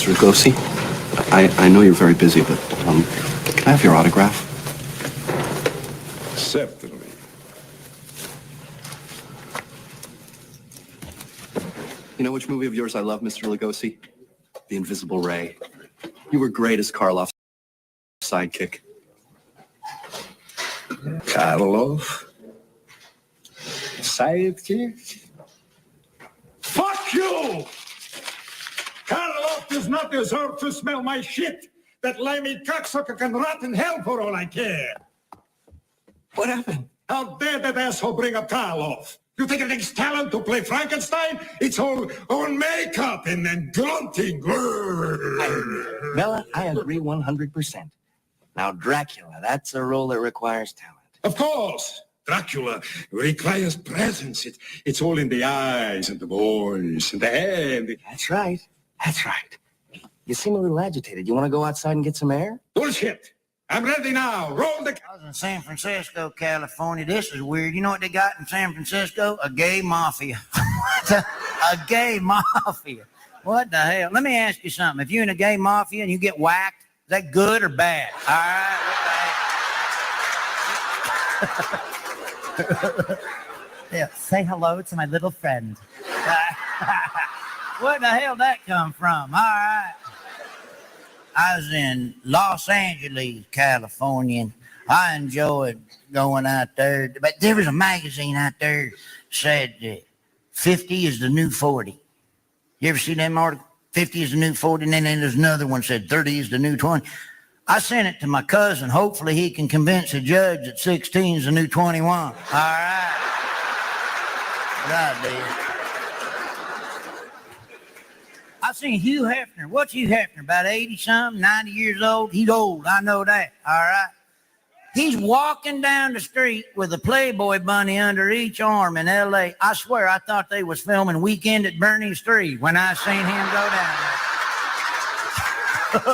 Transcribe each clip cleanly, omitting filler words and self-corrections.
Mr. Lugosi, I know you're very busy, but can I have your autograph? Certainly. You know which movie of yours I love, Mr. Lugosi? The Invisible Ray. You were great as Karloff's sidekick. Karloff? Sidekick? Fuck you! Karloff does not deserve to smell my shit. That limey cocksucker can rot in hell for all I care. What happened? How dare that asshole bring up Karloff? You think it takes talent to play Frankenstein? It's all makeup and then grunting. Bella, I agree 100%. Now, Dracula, that's a role that requires talent. Of course. Dracula requires presence. It's all in the eyes and the voice and the head. That's right. That's right. You seem a little agitated. You want to go outside and get some air? Bullshit. I'm ready now. Roll the... I was in San Francisco, California. This is weird. You know what they got in San Francisco? A gay mafia. A gay mafia. What the hell? Let me ask you something. If you're in a gay mafia and you get whacked, is that good or bad? All right? What the hell? Yeah, say hello to my little friend. Where the hell that come from? All right. I was in Los Angeles, California, and I enjoyed going out there. But there was a magazine out there that said that 50 is the new 40. You ever see that article? 50 is the new 40, and then there's another one that said 30 is the new 20. I sent it to my cousin. Hopefully he can convince a judge that 16 is the new 21. All right. Right, dude. I seen Hugh Hefner. What's Hugh Hefner? About 80-something, 90 years old? He's old. I know that. All right. He's walking down the street with a Playboy bunny under each arm in L.A. I swear I thought they was filming Weekend at Bernie's 3 when I seen him go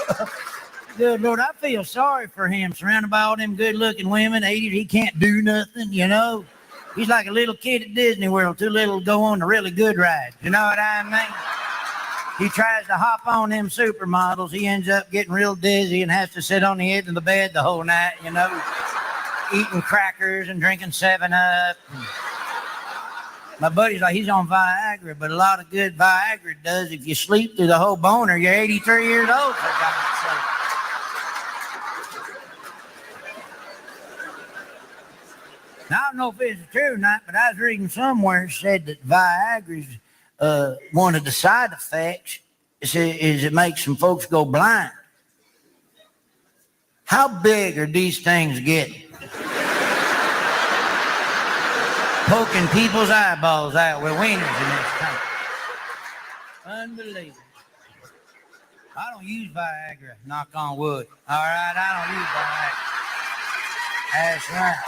down there. Good Lord, I feel sorry for him, surrounded by all them good-looking women. 80s, he can't do nothing, you know. He's like a little kid at Disney World, too little to go on the really good ride. You know what I mean? He tries to hop on them supermodels. He ends up getting real dizzy and has to sit on the edge of the bed the whole night, you know, eating crackers and drinking 7-Up. My buddy's like, he's on Viagra, but a lot of good Viagra does. If you sleep through the whole boner, you're 83 years old, for God's sake. Now, I don't know if it's true or not, but I was reading somewhere it said that Viagra's one of the side effects is it makes some folks go blind. How big are these things getting? Poking people's eyeballs out with wieners in this country. Unbelievable. I don't use Viagra, knock on wood. All right, I don't use Viagra. That's right.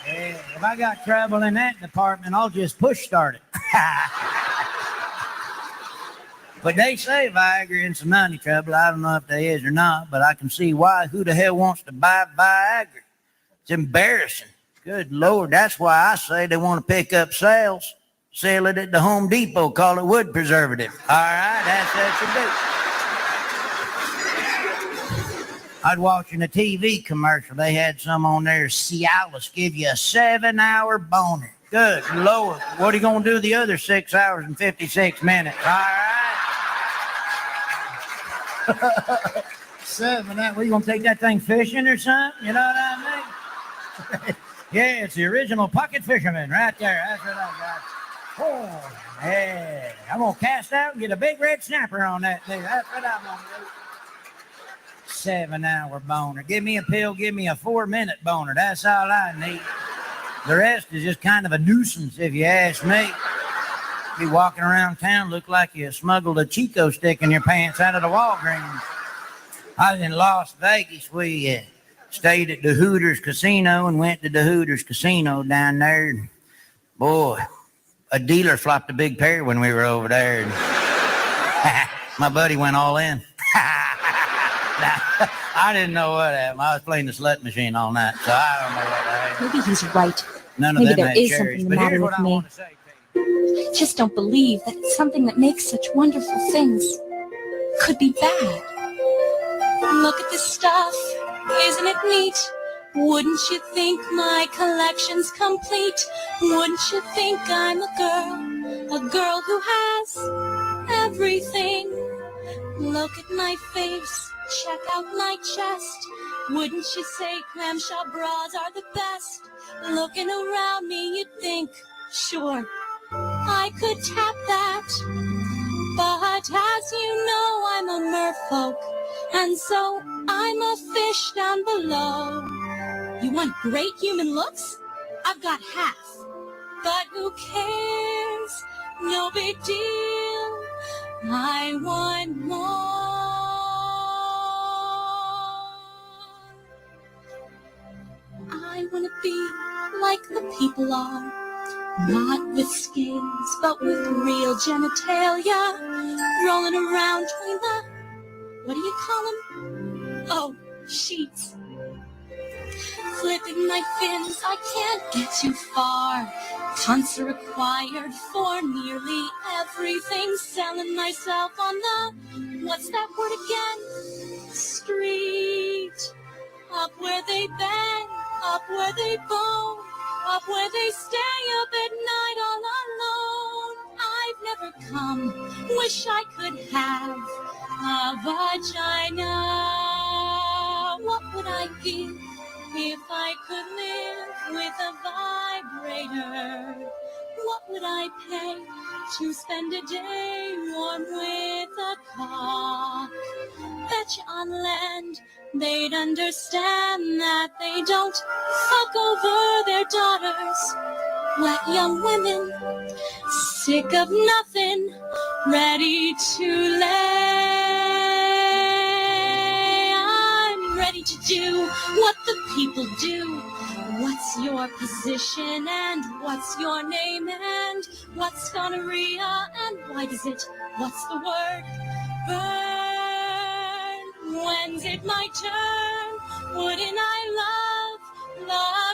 Yeah, if I got trouble in that department, I'll just push start it. But they say Viagra in some money trouble. I don't know if there is or not, but I can see why. Who the hell wants to buy Viagra? It's embarrassing. Good Lord, that's why I say they want to pick up sales. Sell it at the Home Depot, call it wood preservative. All right, that's what you do. I'd watching a TV commercial. They had some on there. Cialis give you a 7-hour boner. Good Lord. What are you going to do the other 6 hours and 56 minutes? All right. 7 hours. What, you going to take that thing fishing or something? You know what I mean? Yeah, it's the original pocket fisherman right there. That's what I got. Oh, yeah. I'm going to cast out and get a big red snapper on that thing. That's what I'm going to do. 7-hour boner. Give me a pill, give me a 4-minute boner. That's all I need. The rest is just kind of a nuisance, if you ask me. Be walking around town, look like you smuggled a Chico stick in your pants out of the Walgreens. I was in Las Vegas. We stayed at the Hooters Casino and went to the Hooters Casino down there. Boy, a dealer flopped a big pair when we were over there. My buddy went all in. I didn't know what happened. I was playing the slut machine all night, so I don't know what happened. Maybe he's right. None of Maybe them there had is cherries, something the but here's matter what with I me. want to say to you. just don't believe that something that makes such wonderful things could be bad. Look at this stuff, isn't it neat? Wouldn't you think my collection's complete? Wouldn't you think I'm a girl who has everything? Look at my face, check out my chest. Wouldn't you say clamshell bras are the best? Looking around me, you'd think, sure, I could tap that. But as you know, I'm a merfolk, and so I'm a fish down below. You want great human looks? I've got half. But who cares? No big deal. I want more. I want to be like the people are. Not with skins, but with real genitalia. Rolling around between the, what do you call them? Oh, sheets. Flipping my fins, I can't get too far. Cunts are required for nearly everything. Selling myself on the, what's that word again? Street. Up where they bang, up where they bone, up where they stay up at night all alone. I've never come, wish I could have a vagina. What would I give if I could live with a vibrator? What would I pay to spend a day warm with a cock? Bet you on land they'd understand that they don't fuck over their daughters. Wet young women, sick of nothing, ready to lay. I'm ready to do what the people do. What's your position and what's your name and what's gonorrhea and why does it, what's the word? Burn. When's it my turn? Wouldn't I love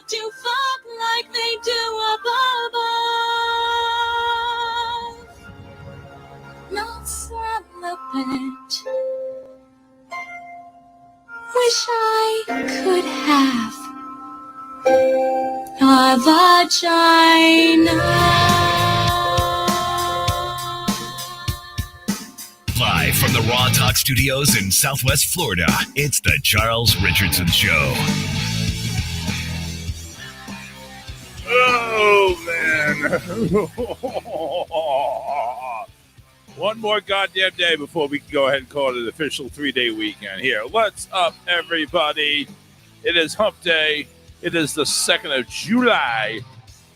to fuck like they do above? Not celibate. Wish I could have a vagina. Live from the Raw Talk Studios in Southwest Florida, it's the Charles Richardson Show. Oh, man. One more goddamn day before we can go ahead and call it an official 3-day weekend here. What's up, everybody? It is Hump Day. It is the 2nd of July,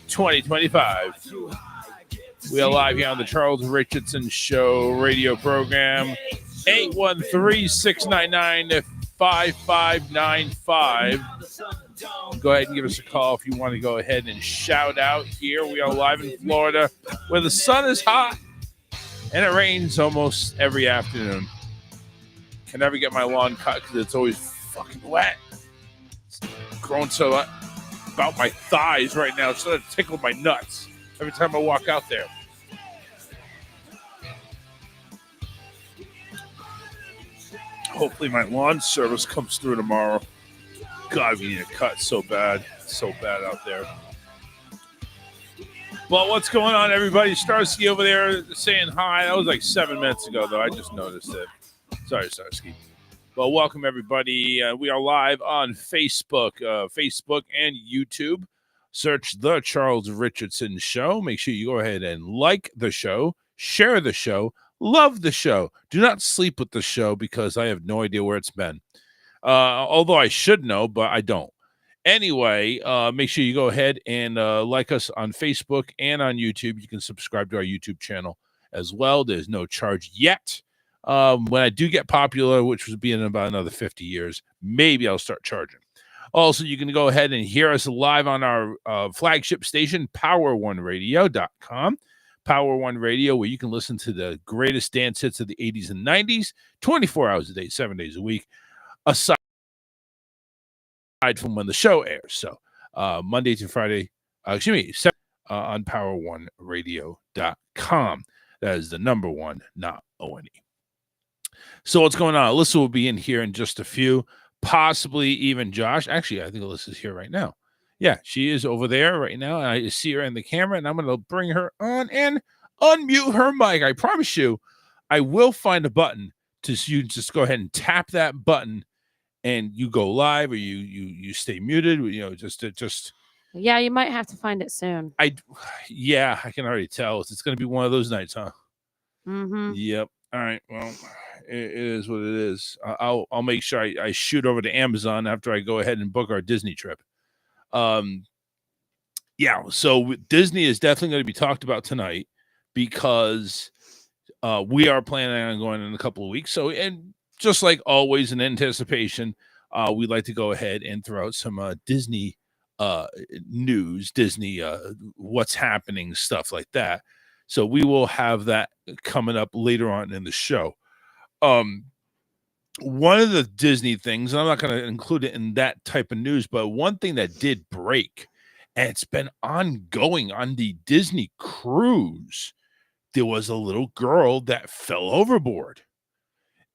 2025. We are live here on the Charles Richardson Show radio program. 813-699-5595. Go ahead and give us a call if you want to go ahead and shout out here. We are live in Florida where the sun is hot and it rains almost every afternoon. Can never get my lawn cut because it's always fucking wet. It's grown so about my thighs right now. It's starting to tickle my nuts every time I walk out there. Hopefully my lawn service comes through tomorrow. God, we need a cut so bad. It's so bad out there. Well, what's going on, everybody? Starsky over there saying hi. That was like 7 minutes ago, though. I just noticed it. Sorry, Starsky. Well, welcome, everybody. We are live on Facebook and YouTube. Search The Charles Richardson Show. Make sure you go ahead and like the show, share the show, love the show. Do not sleep with the show because I have no idea where it's been. Although I should know, but I don't. Anyway, make sure you go ahead and like us on Facebook and on YouTube. You can subscribe to our YouTube channel as well. There's no charge yet. When I do get popular, which will be in about another 50 years, maybe I'll start charging. Also, you can go ahead and hear us live on our flagship station, power1radio.com. Power One Radio, where you can listen to the greatest dance hits of the 80s and 90s, 24 hours a day, 7 days a week, aside from when the show airs. So Monday to Friday, on power1radio.com. That is the number one, not O-N-E. So what's going on? Alyssa will be in here in just a few, possibly even Josh. Actually, I think Alyssa's here right now. Yeah, she is over there right now. And I see her in the camera, and I'm going to bring her on and unmute her mic. I promise you, I will find a button to you just go ahead and tap that button, and you go live, or you stay muted. You know, just. Yeah, you might have to find it soon. I can already tell. It's going to be one of those nights, huh? Mm-hmm. Yep. All right. Well, it is what it is. I'll make sure I shoot over to Amazon after I go ahead and book our Disney trip. Yeah. So Disney is definitely going to be talked about tonight because we are planning on going in a couple of weeks. So, and just like always in anticipation, we'd like to go ahead and throw out some Disney news, Disney what's happening, stuff like that. So we will have that coming up later on in the show. One of the Disney things, and I'm not going to include it in that type of news, but one thing that did break, and it's been ongoing on the Disney cruise, there was a little girl that fell overboard.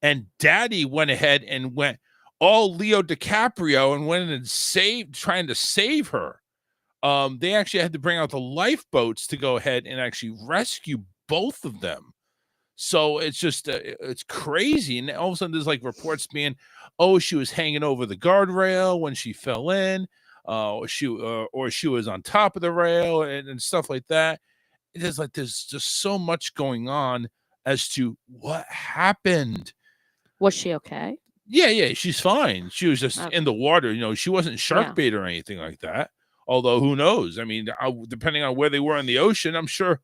And Daddy went ahead and went all Leo DiCaprio and went in and trying to save her. They actually had to bring out the lifeboats to go ahead and actually rescue both of them. So it's just, it's crazy. And all of a sudden there's like reports being, oh, she was hanging over the guardrail when she fell in, or she was on top of the rail and stuff like that. There's just so much going on as to what happened. Was she okay? Yeah, she's fine. She was just in the water. You know, she wasn't shark bait or anything like that. Although, who knows? I mean, depending on where they were in the ocean, I'm sure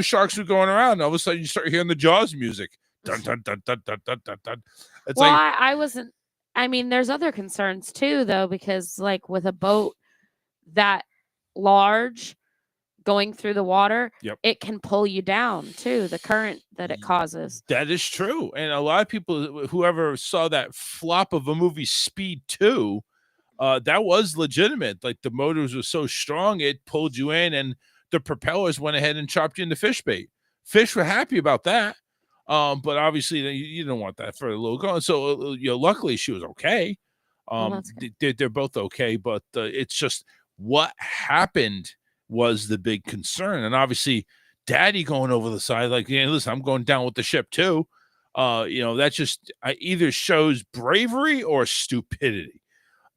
sharks were going around. And all of a sudden, you start hearing the Jaws music. Dun, dun, dun, dun, dun, dun, dun, dun. It's well, like, I wasn't. I mean, there's other concerns too, though, because like with a boat that large going through the water, it can pull you down too. The current that it causes. That is true. And a lot of people, whoever saw that flop of a movie, Speed 2, that was legitimate. Like the motors were so strong, it pulled you in, and the propellers went ahead and chopped you into fish bait. Fish were happy about that. But obviously you don't want that for a little girl. So luckily she was okay. They're both okay, but it's just what happened was the big concern. And obviously Daddy going over the side, like, listen, I'm going down with the ship too. That just either shows bravery or stupidity.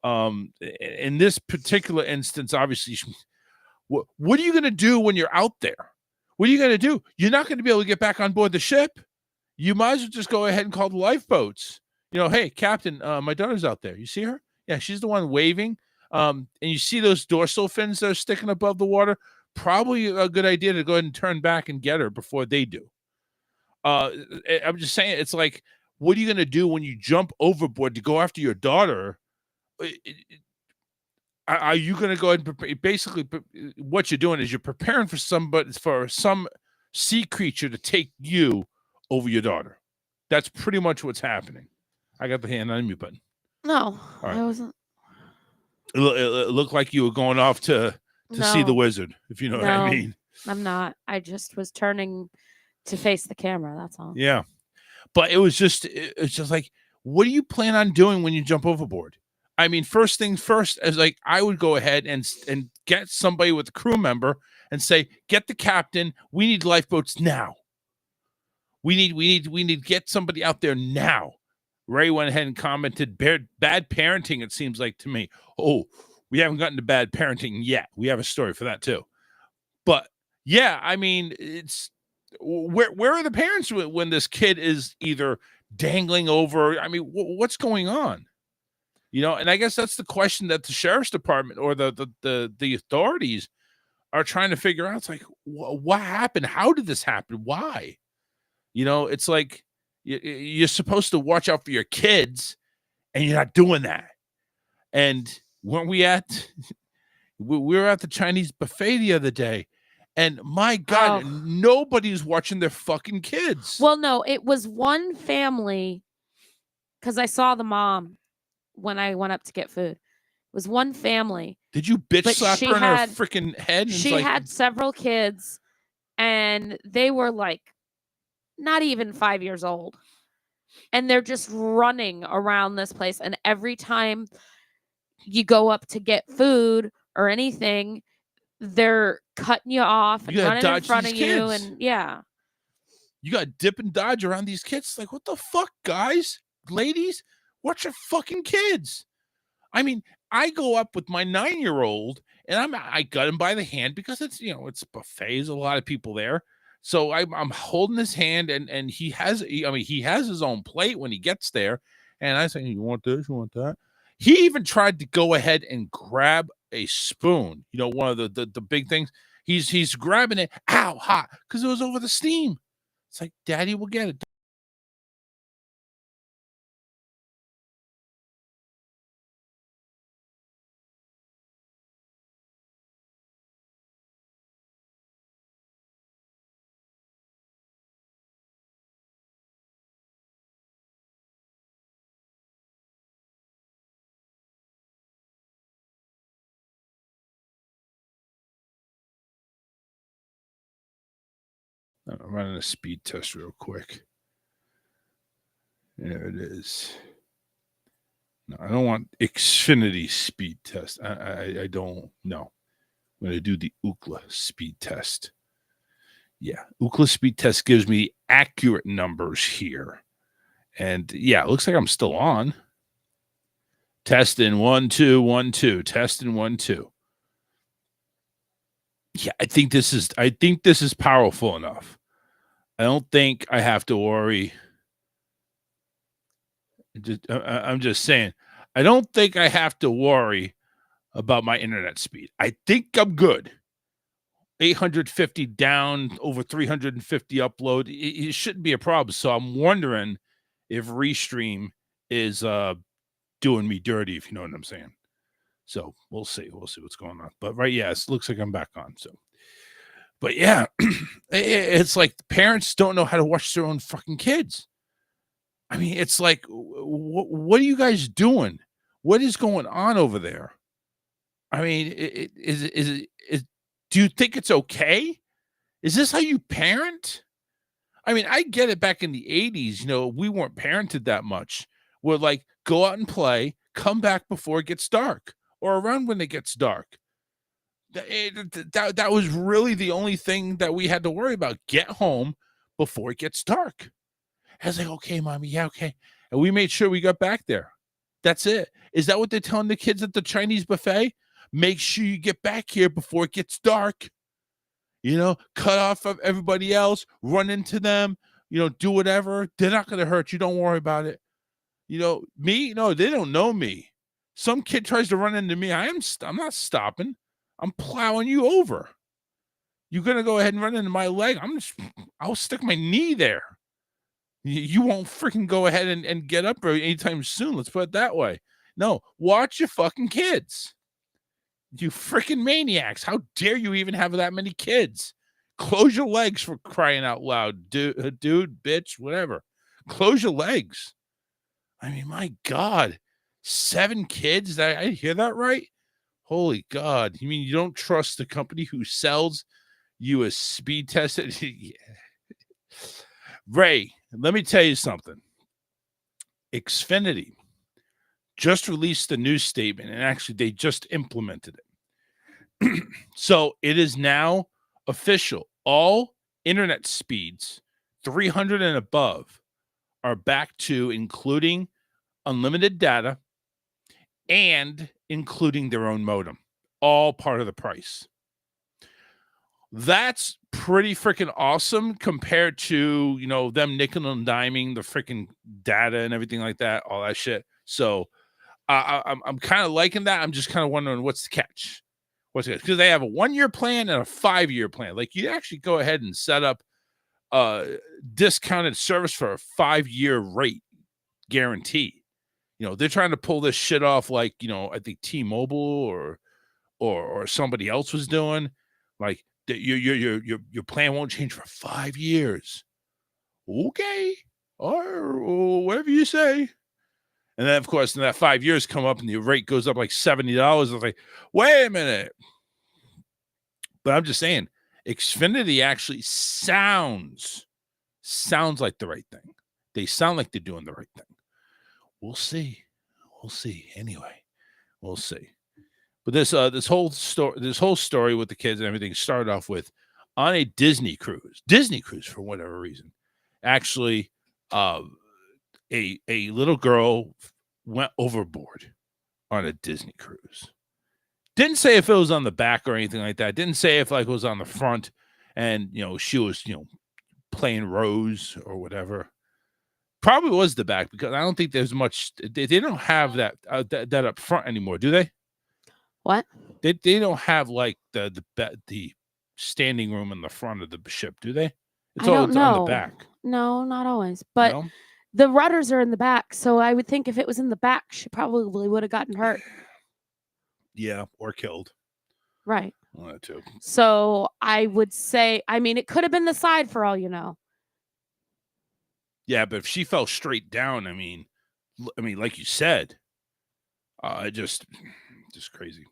In this particular instance, obviously, what are you going to do when you're out there? What are you going to do? You're not going to be able to get back on board the ship. You might as well just go ahead and call the lifeboats. Hey, Captain, my daughter's out there. You see her? Yeah, she's the one waving. And you see those dorsal fins that are sticking above the water? Probably a good idea to go ahead and turn back and get her before they do. I'm just saying, it's like, what are you going to do when you jump overboard to go after your daughter? Are you going to go ahead and basically what you're doing is you're preparing for some sea creature to take you over your daughter. That's pretty much what's happening. I got the hand on the mute button. No, right. I wasn't. It looked like you were going off to see the wizard, if you know what I mean. I'm not. I just was turning to face the camera. That's all. Yeah. But it's just like, what do you plan on doing when you jump overboard? I mean, first things first, is like, I would go ahead and get somebody with a crew member and say, get the captain. We need lifeboats now. We need to get somebody out there now. Ray went ahead and commented, bad parenting, it seems like to me. Oh, we haven't gotten to bad parenting yet. We have a story for that too. But yeah, I mean, it's where are the parents when this kid is either dangling over? I mean, what's going on? And I guess that's the question that the sheriff's department or the authorities are trying to figure out. It's like, what happened? How did this happen? Why? It's like you're supposed to watch out for your kids, and you're not doing that. And weren't we were at the Chinese buffet the other day, and my God, nobody's watching their fucking kids. Well, no, it was one family, because I saw the mom when I went up to get food. was one family. Did you bitch But slap she her in her had- freaking head? And it's She like, had several kids, and they were like not even 5 years old. And they're just running around this place. And every time you go up to get food or anything, they're cutting you off and You gotta running in dodge front these of you. kids. And yeah. you got to dip and dodge around these kids. Like, what the fuck, guys, ladies? Watch your fucking kids. I mean, I go up with my 9-year-old and I got him by the hand because it's, it's a buffet. There's a lot of people there. So I'm holding his hand and he has his own plate when he gets there. And I say, you want this? You want that? He even tried to go ahead and grab a spoon. One of the big things. He's grabbing it. Ow, hot. Because it was over the steam. It's like, Daddy will get it. I'm running a speed test real quick. There it is. No, I don't want Xfinity speed test. I don't know. I'm going to do the Ookla speed test. Yeah, Ookla speed test gives me accurate numbers here. And yeah, it looks like I'm still on. Testing 1 2 1 2. Testing 1 2. Yeah, I think this is powerful enough. I don't think I have to worry. I'm just saying, I don't think I have to worry about my internet speed. I think I'm good. 850 down, over 350 upload. It shouldn't be a problem. So I'm wondering if Restream is doing me dirty, if you know what I'm saying. So we'll see. We'll see what's going on. But it looks like I'm back on. So, but yeah, it's like parents don't know how to watch their own fucking kids. I mean, it's like, what are you guys doing? What is going on over there? I mean, do you think it's okay? Is this how you parent? I mean, I get it back in the 80s, we weren't parented that much. We're like, go out and play, come back before it gets dark or around when it gets dark. That was really the only thing that we had to worry about. Get home before it gets dark. I was like, okay, Mommy, yeah, okay. And we made sure we got back there. That's it. Is that what they're telling the kids at the Chinese buffet? Make sure you get back here before it gets dark. Cut off of everybody else, run into them, do whatever. They're not going to hurt you. Don't worry about it. Me? No, they don't know me. Some kid tries to run into me. I'm not stopping. I'm plowing you over. You're going to go ahead and run into my leg. I'll stick my knee there. You won't freaking go ahead and get up anytime soon. Let's put it that way. No, watch your fucking kids. You freaking maniacs. How dare you even have that many kids? Close your legs, for crying out loud. Dude, bitch, whatever. Close your legs. I mean, my God. 7 kids? Did I hear that right? Holy God. You mean you don't trust the company who sells you a speed test? Yeah. Ray, let me tell you something. Xfinity just released a new statement, and actually they just implemented it. So it is now official. All internet speeds 300 and above are back to including unlimited data and including their own modem. All part of the price. That's pretty freaking awesome compared to, them nickel and diming the freaking data and everything like that, all that shit. So I'm kind of liking that. I'm just kind of wondering what's the catch. Because they have a 1-year plan and a 5-year plan. Like, you actually go ahead and set up a discounted service for a 5-year rate guarantee. They're trying to pull this shit off like, I think T-Mobile or somebody else was doing. Like, your plan won't change for 5 years. Okay. Or whatever you say. And then, of course, in that 5 years come up and the rate goes up like $70. I was like, wait a minute. But I'm just saying, Xfinity actually sounds like the right thing. They sound like they're doing the right thing. We'll see. We'll see. Anyway, we'll see. But this whole story with the kids and everything started off with on a Disney cruise for whatever reason. Actually, a little girl went overboard on a Disney cruise. Didn't say if it was on the back or anything like that. Didn't say if like it was on the front and, she was, playing Rose or whatever. Probably was the back because I don't think there's much. They don't have that up front anymore, do they? What? They don't have like the standing room in the front of the ship, do they? It's I all don't on the know. back. No, not always. But No? the rudders are in the back, so I would think if it was in the back, she probably would have gotten hurt. Yeah, or killed. Right. One of the two. So I would say, it could have been the side for all you know. Yeah, but if she fell straight down, like you said, just crazy.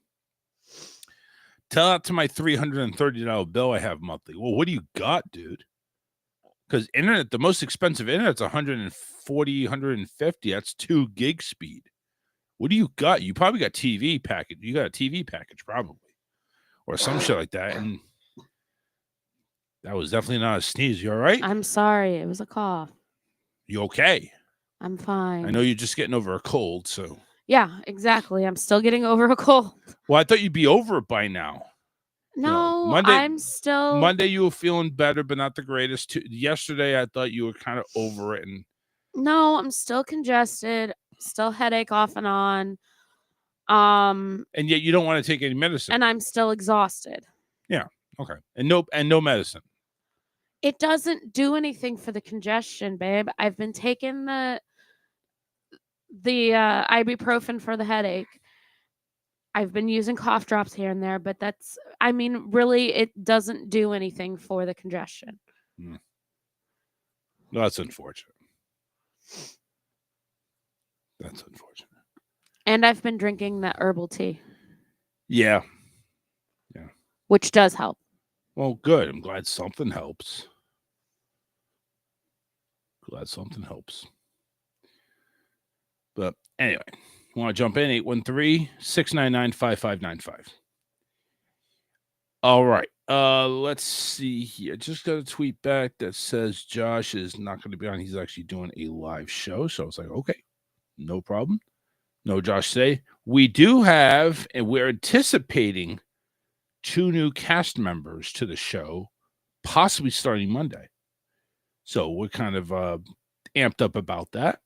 Tell out to my $330 bill I have monthly. Well, what do you got, dude? Because internet, the most expensive internet's $140, $150. That's 2 gig speed. What do you got? You probably got TV package. You got a TV package, probably. Or some shit like that. And that was definitely not a sneeze. You all right? I'm sorry. It was a cough. You okay? I'm fine. I know you're just getting over a cold, so. Yeah, exactly. I'm still getting over a cold. Well, I thought you'd be over it by now. No, Monday you were feeling better, but not the greatest. Yesterday, I thought you were kind of over it. And no, I'm still congested, still headache off and on. And yet you don't want to take any medicine. And I'm still exhausted. Yeah. Okay. And no medicine. It doesn't do anything for the congestion, babe. I've been taking the ibuprofen for the headache. I've been using cough drops here and there, but really, it doesn't do anything for the congestion. No, that's unfortunate. That's unfortunate. And I've been drinking that herbal tea. Yeah. Which does help. Well, good. I'm glad something helps. But anyway, want to jump in? 813-699-5595. All right. Let's see here. Just got a tweet back that says Josh is not going to be on. He's actually doing a live show. So I was like, okay, no problem. No, Josh, say we do have, and we're anticipating 2 new cast members to the show, possibly starting Monday. So we're kind of amped up about that.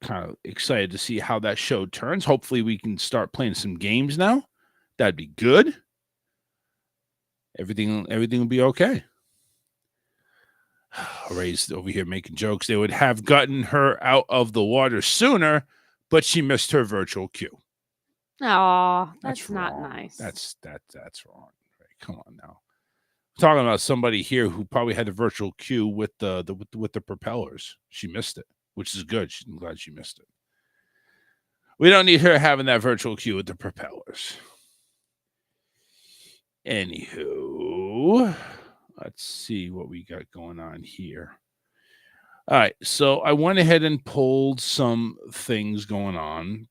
Kind of excited to see how that show turns. Hopefully we can start playing some games now. That'd be good. Everything will be okay. Ray's over here making jokes. They would have gotten her out of the water sooner, but she missed her virtual queue. Oh, that's not nice. That's wrong. Right, come on now. We're talking about somebody here who probably had a virtual queue with the propellers. She missed it, which is good. I'm glad she missed it. We don't need her having that virtual queue with the propellers. Anywho, let's see what we got going on here. All right, so I went ahead and pulled some things going on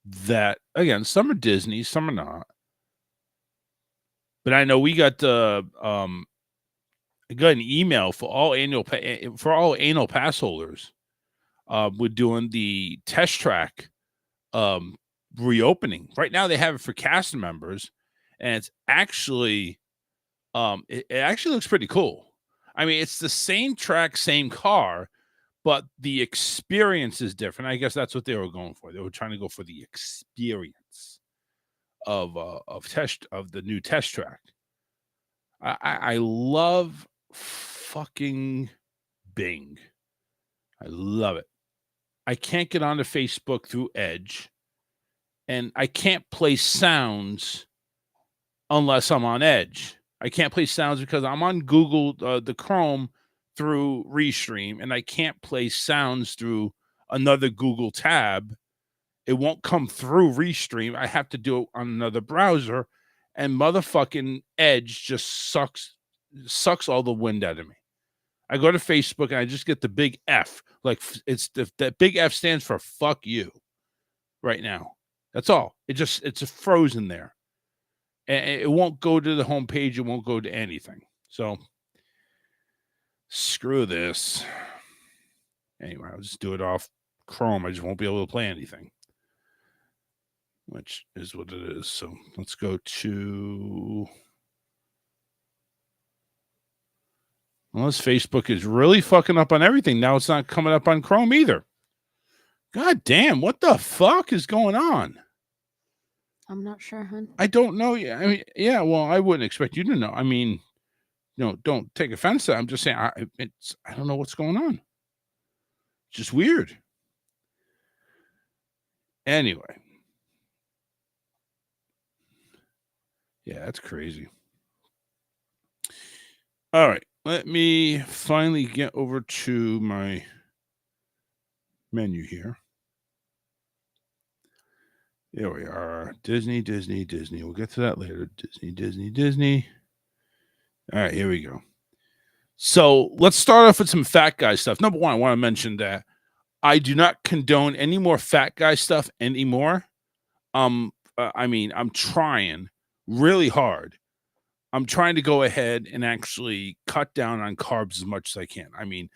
that, again, some are Disney, some are not. But I know we got I got an email for all annual pass holders. We're doing the test track reopening. Right now they have it for cast members, and it's actually it actually looks pretty cool. It's the same track, same car, but the experience is different. I guess that's what they were going for. They were trying to go for the experience of the new test track. I love fucking Bing. I love it. I can't get onto Facebook through Edge, and I can't play sounds unless I'm on Edge. I can't play sounds because I'm on Google, the Chrome through Restream, and I can't play sounds through another Google tab. It won't come through Restream. I have to do it on another browser, and motherfucking Edge just sucks all the wind out of me. I go to Facebook and I just get the big F. Like that big F stands for fuck you right now. That's all. It's frozen there. And it won't go to the homepage. It won't go to anything. So screw this. Anyway, I'll just do it off Chrome. I just won't be able to play anything, which is what it is. So let's go to... Unless Facebook is really fucking up on everything. Now it's not coming up on Chrome either. God damn, what the fuck is going on? I'm not sure, hon. I don't know. I mean, yeah, well, I wouldn't expect you to know. I mean, don't take offense to that. I'm just saying, I don't know what's going on. It's just weird. Anyway. Yeah, that's crazy. All right. Let me finally get over to my menu here. There we are. Disney. We'll get to that later. Disney. All right, here we go. So let's start off with some fat guy stuff. Number one, I want to mention that I do not condone any more fat guy stuff anymore. I mean, I'm trying really hard. I'm trying to go ahead and actually cut down on carbs as much as I can. I mean,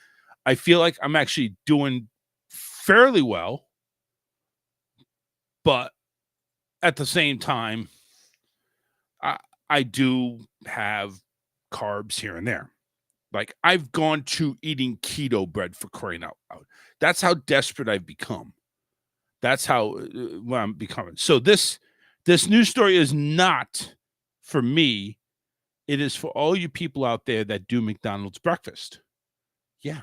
I feel like I'm actually doing fairly well, but at the same time, I do have carbs here and there. Like, I've gone to eating keto bread, for crying out loud. That's how desperate I've become. That's how I'm becoming. So this news story is not for me. It is for all you people out there that do McDonald's breakfast. Yeah.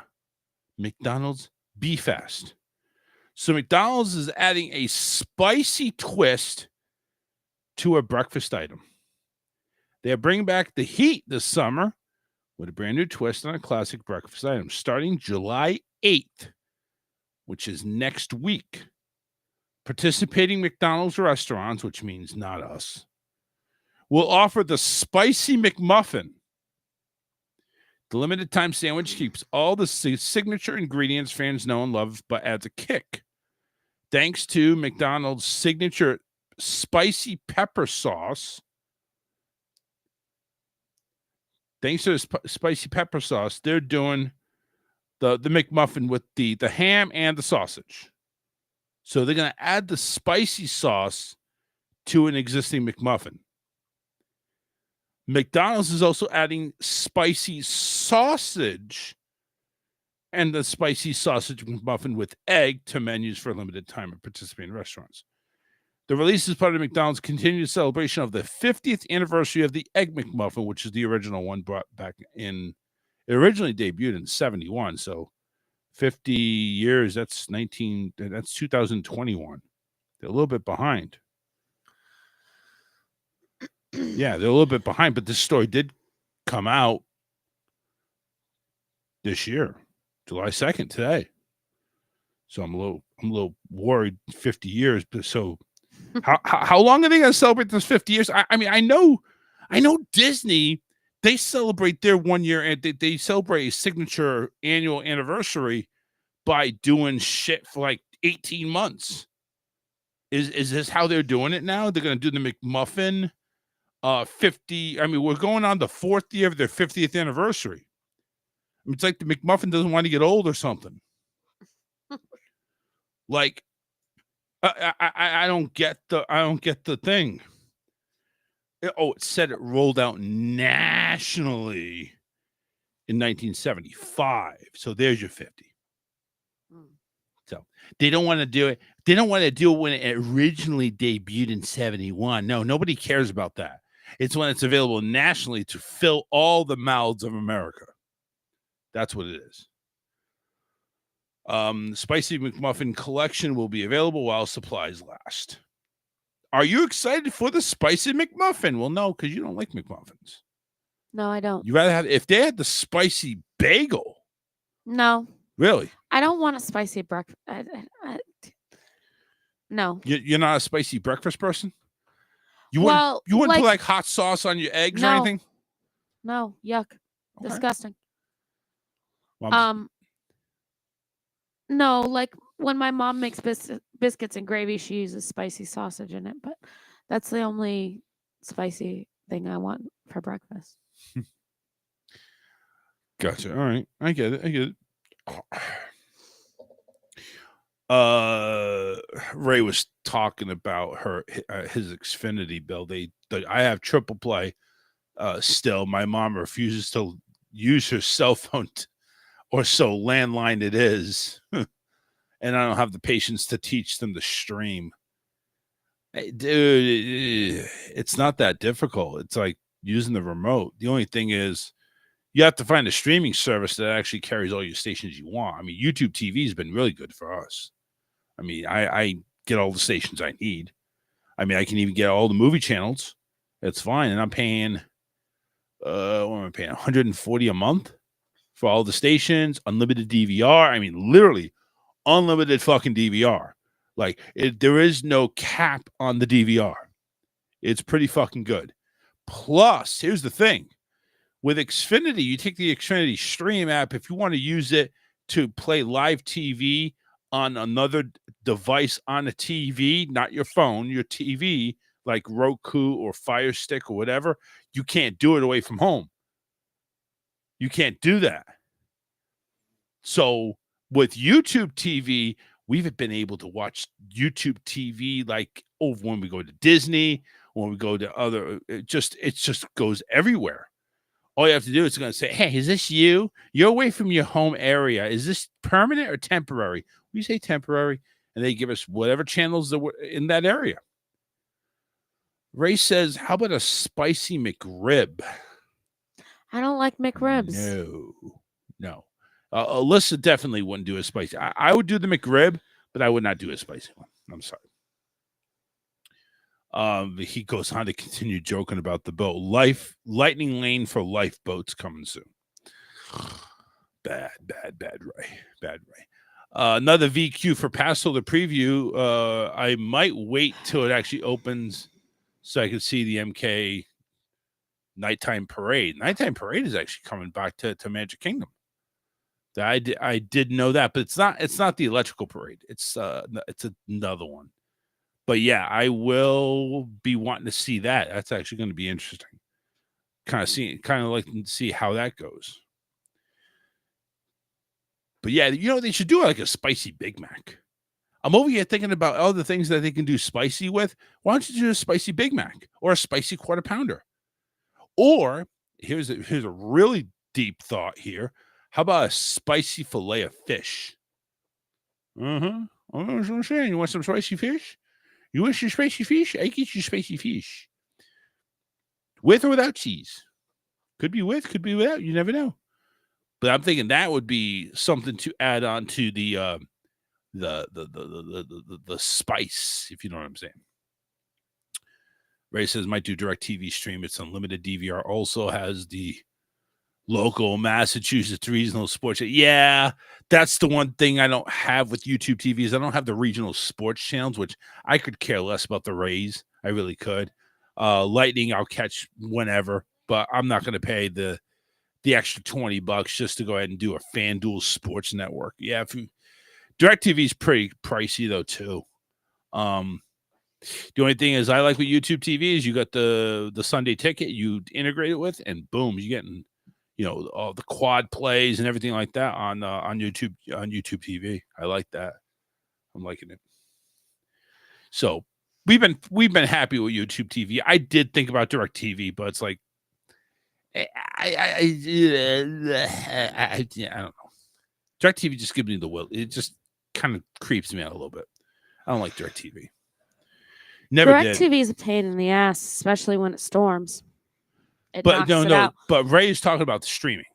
McDonald's Be Fast. So McDonald's is adding a spicy twist to a breakfast item. They're bringing back the heat this summer with a brand new twist on a classic breakfast item starting July 8th, which is next week. Participating McDonald's restaurants, which means not us, will offer the Spicy McMuffin. The limited time sandwich keeps all the signature ingredients fans know and love, but adds a kick. Thanks to McDonald's signature spicy pepper sauce. Thanks to the spicy pepper sauce, they're doing the McMuffin with the ham and the sausage. So they're going to add the spicy sauce to an existing McMuffin. McDonald's is also adding spicy sausage and the spicy sausage McMuffin with egg to menus for a limited time at participating restaurants. The release is part of McDonald's continued celebration of the 50th anniversary of the Egg McMuffin, which is the original one brought back in. It originally debuted in 1971, so 50 years. That's 2021. They're a little bit behind. Yeah, they're a little bit behind, but this story did come out this year, July 2nd, today. So I'm a little worried. 50 years, but so how long are they going to celebrate this 50 years? I mean, I know Disney, they celebrate their 1 year and they celebrate a signature annual anniversary by doing shit for like 18 months. Is this how they're doing it now? They're going to do the McMuffin 50. I mean, we're going on the 4th year of their 50th anniversary. I mean, it's like the McMuffin doesn't want to get old or something. Like, I don't get the thing. It said it rolled out nationally in 1975. So there's your 50. So they don't want to do it. They don't want to do it when it originally debuted in 1971. No, nobody cares about that. It's when it's available nationally to fill all the mouths of America. That's what it is. The Spicy McMuffin collection will be available while supplies last. Are you excited for the Spicy McMuffin? Well, no, because you don't like McMuffins. No, I don't. You rather have, if they had the spicy bagel. No. Really? I don't want a spicy breakfast. No. You're not a spicy breakfast person? You Well, wouldn't put like hot sauce on your eggs or anything? No, yuck. Okay. Disgusting. Well, No, like when my mom makes biscuits and gravy, she uses spicy sausage in it, but that's the only spicy thing I want for breakfast. Gotcha. All right. I get it. Ray was talking about his Xfinity bill. I have triple play still. My mom refuses to use her cell phone or so landline it is. And I don't have the patience to teach them to stream. Hey, dude, it's not that difficult. It's like using the remote. The only thing is you have to find a streaming service that actually carries all your stations you want. I mean, YouTube TV has been really good for us. I mean, I get all the stations I need. I mean, I can even get all the movie channels. It's fine. And I'm paying, what am I paying? $140 a month for all the stations, unlimited DVR. I mean, literally unlimited fucking DVR. Like, there is no cap on the DVR. It's pretty fucking good. Plus, here's the thing. With Xfinity, you take the Xfinity Stream app. If you want to use it to play live TV on another device on a TV, not your phone, your TV, like Roku or Fire Stick or whatever, you can't do it away from home. You can't do that. So with YouTube TV, we've been able to watch YouTube TV like over when we go to Disney, when we go to other, it just goes everywhere. All you have to do is going to say, hey, is this you? You're away from your home area. Is this permanent or temporary? We say temporary, and they give us whatever channels that were in that area. Ray says, how about a spicy McRib? I don't like McRibs. No. Alyssa definitely wouldn't do a spicy. I would do the McRib, but I would not do a spicy one. I'm sorry. He goes on to continue joking about the boat. Lightning lane for lifeboats coming soon. Bad Ray. Another VQ for Paso the preview. I might wait till it actually opens so I can see the MK nighttime parade. Nighttime parade is actually coming back to Magic Kingdom. I did know that, but it's not the electrical parade. It's another one. But yeah, I will be wanting to see that. That's actually going to be interesting. Kind of like to see how that goes. But yeah, they should do like a spicy Big Mac. I'm over here thinking about all the things that they can do spicy with. Why don't you do a spicy Big Mac or a spicy quarter pounder? Or here's a really deep thought here. How about a spicy fillet of fish? I was saying, you want some spicy fish? You want some spicy fish? I get you spicy fish. With or without cheese? Could be with, could be without. You never know. But I'm thinking that would be something to add on to the spice, if you know what I'm saying. Ray says might do direct TV stream. It's unlimited DVR. Also has the local Massachusetts regional sports. Yeah, that's the one thing I don't have with YouTube TV is I don't have the regional sports channels, which I could care less about the Rays. I really could. Lightning I'll catch whenever, but I'm not going to pay the extra $20 just to go ahead and do a FanDuel Sports Network. Yeah, DirecTV is pretty pricey though too. The only thing is I like with YouTube TV is you got the Sunday ticket you integrate it with, and boom, you're getting all the quad plays and everything like that on YouTube TV. I like that. I'm liking it. So we've been happy with YouTube TV. I did think about DirecTV, but it's like I don't know. DirecTV just gives me the will. It just kind of creeps me out a little bit. I don't like DirecTV. Never did. DirecTV is a pain in the ass, especially when it storms. But But Ray's talking about the streaming.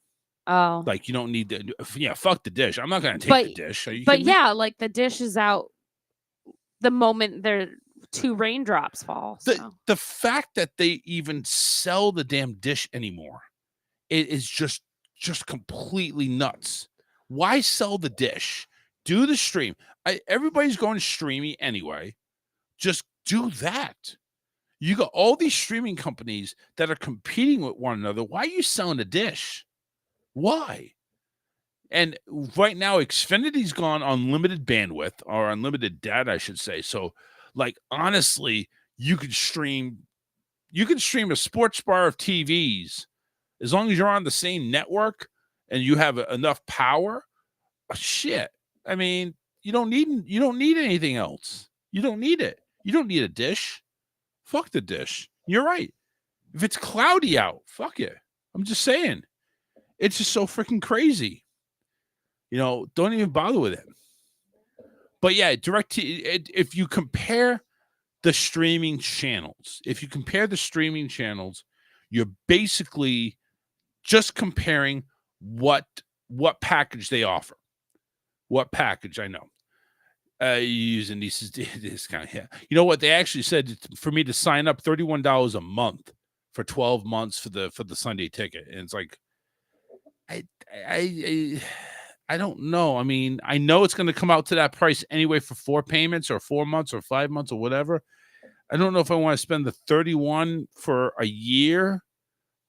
Oh, like you don't need fuck the dish. I'm not going to take the dish. But yeah, like the dish is out the moment there 2 raindrops fall. The fact that they even sell the damn dish anymore, it is just completely nuts. Why sell the dish? Do the stream. Everybody's going streamy anyway. Just do that. You got all these streaming companies that are competing with one another. Why are you selling a dish? Why? And right now, Xfinity's gone unlimited bandwidth or unlimited data, I should say. So, like, honestly, you could stream a sports bar of TVs as long as you're on the same network and you have enough power. Shit. I mean, you don't need anything else. You don't need it. You don't need a dish. Fuck the dish. You're right. If it's cloudy out, fuck it. I'm just saying. It's just so freaking crazy. Don't even bother with it. But yeah, if you compare the streaming channels, you're basically just comparing what package they offer. What package, I know. Using this kind of, yeah. You know what? They actually said for me to sign up $31 a month for 12 months for the Sunday ticket. And it's like, I don't know. I mean, I know it's going to come out to that price anyway for 4 payments or 4 months or 5 months or whatever. I don't know if I want to spend the 31 for a year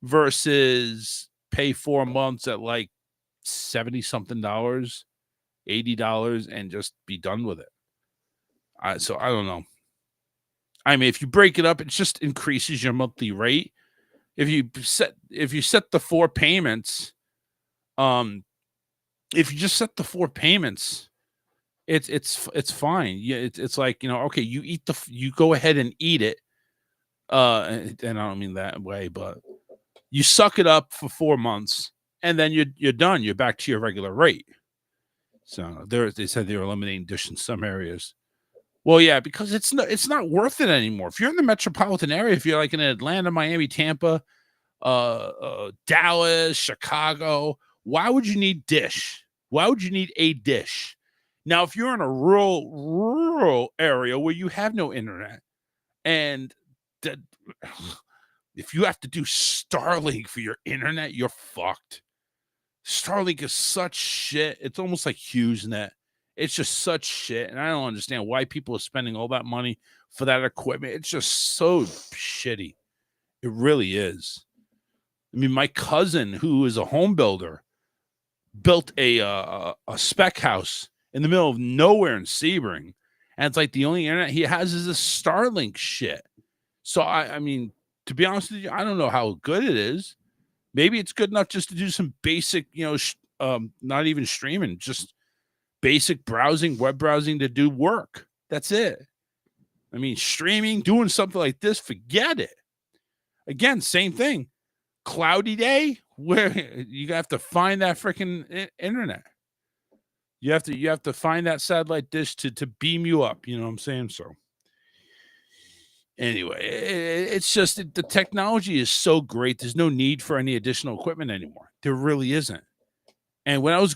versus pay 4 months at like $70-something, $80 and just be done with it. So I don't know. I mean, if you break it up, it just increases your monthly rate. If you set the 4 payments, if you just set the 4 payments, it's fine. Yeah, it's like, okay, you go ahead and eat it. And I don't mean that way, but you suck it up for 4 months and then you're done. You're back to your regular rate. So they said they were eliminating dish in some areas. Well, yeah, because it's not worth it anymore. If you're in the metropolitan area, if you're like in Atlanta, Miami, Tampa, Dallas, Chicago, why would you need dish? Why would you need a dish? Now, if you're in a rural area where you have no internet, and if you have to do Starlink for your internet, you're fucked. Starlink is such shit. It's almost like HughesNet. It's just such shit. And I don't understand why people are spending all that money for that equipment. It's just so shitty. It really is. I mean, my cousin, who is a home builder, built a spec house in the middle of nowhere in Sebring. And it's like the only internet he has is this Starlink shit. So, I mean, to be honest with you, I don't know how good it is. Maybe it's good enough just to do some basic, not even streaming, just basic browsing, web browsing to do work. That's it. I mean, streaming, doing something like this, forget it. Again, same thing. Cloudy day where you have to find that freaking internet. You have to find that satellite dish to beam you up. You know what I'm saying? So anyway, it's just the technology is so great. There's no need for any additional equipment anymore. There really isn't. And when I was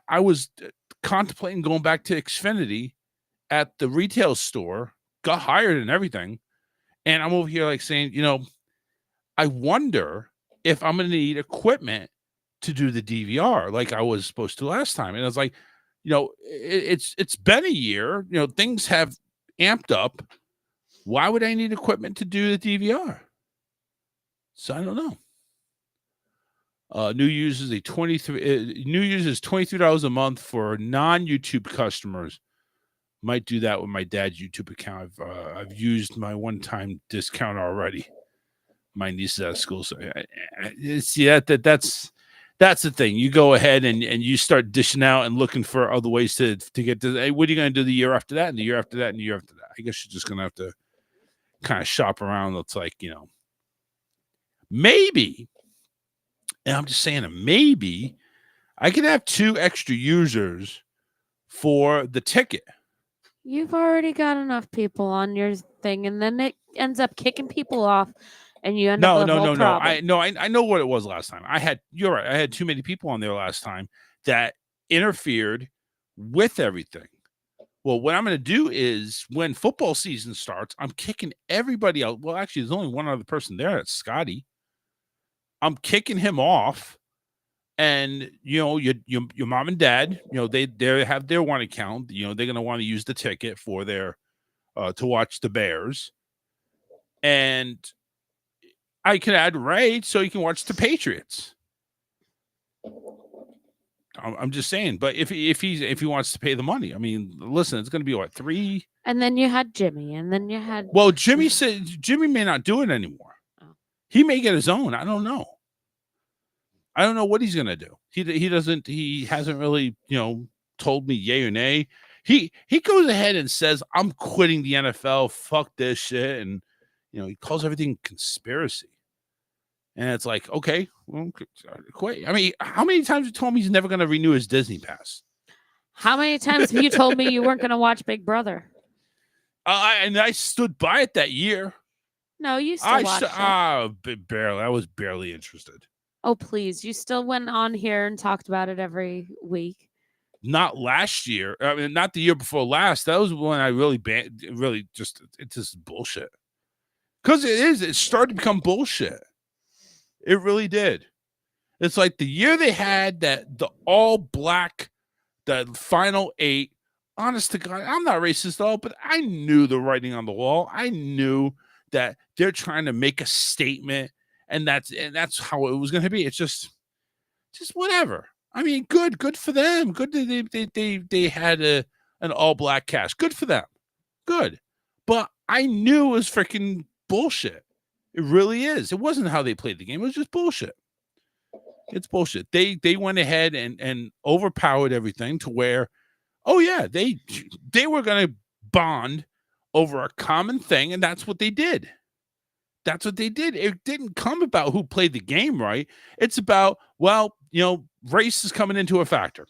I was contemplating going back to Xfinity at the retail store, got hired and everything. And I'm over here like saying, I wonder if I'm going to need equipment to do the DVR like I was supposed to last time. And I was like, it's been a year, things have amped up. Why would I need equipment to do the DVR? So I don't know. New users $23 a month for non-YouTube customers. Might do that with my dad's YouTube account. I've used my one-time discount already. My niece is at school, so see that's the thing. You go ahead and you start dishing out and looking for other ways to get to. Hey, what are you going to do the year after that, and the year after that, and the year after that? I guess you're just going to have to kind of shop around. It's like, maybe, and I'm just saying maybe I could have 2 extra users for the ticket. You've already got enough people on your thing, and then it ends up kicking people off, and you end up with a whole problem. I know what it was last time. You're right. I had too many people on there last time that interfered with everything. Well, what I'm going to do is when football season starts, I'm kicking everybody out. Well, actually, there's only one other person there. That's Scotty. I'm kicking him off, And your mom and dad, they have their one account. They're gonna want to use the ticket for their to watch the Bears, and I can add Ray so you can watch the Patriots. I'm just saying, but if he wants to pay the money, I mean, listen, it's going to be what, 3. And then you had Jimmy, and then you had. Well, Jimmy said Jimmy may not do it anymore. Oh. He may get his own. I don't know. I don't know what he's going to do. He hasn't really, told me yay or nay. He goes ahead and says, I'm quitting the NFL. Fuck this shit. And, he calls everything conspiracy. And it's like, okay, well, quit. I mean, how many times you told me he's never going to renew his Disney pass? How many times have you told me you weren't going to watch Big Brother? And I stood by it that year. No, you still watched it. Barely. I was barely interested. Oh, please. You still went on here and talked about it every week. Not last year. I mean, not the year before last. That was when I really it's just bullshit. Because it started to become bullshit. It really did. It's like the year they had the all black, the final 8. Honest to God, I'm not racist at all, but I knew the writing on the wall. I knew that they're trying to make a statement, and that's how it was going to be. It's just whatever. I mean, good for them. Good that they had an all black cast. Good for them. Good. But I knew it was freaking bullshit. It really is. It wasn't how they played the game. It was just bullshit. It's bullshit. They went ahead and overpowered everything to where, oh yeah, they were going to bond over a common thing, and that's what they did. That's what they did. It didn't come about who played the game right. It's about, race is coming into a factor.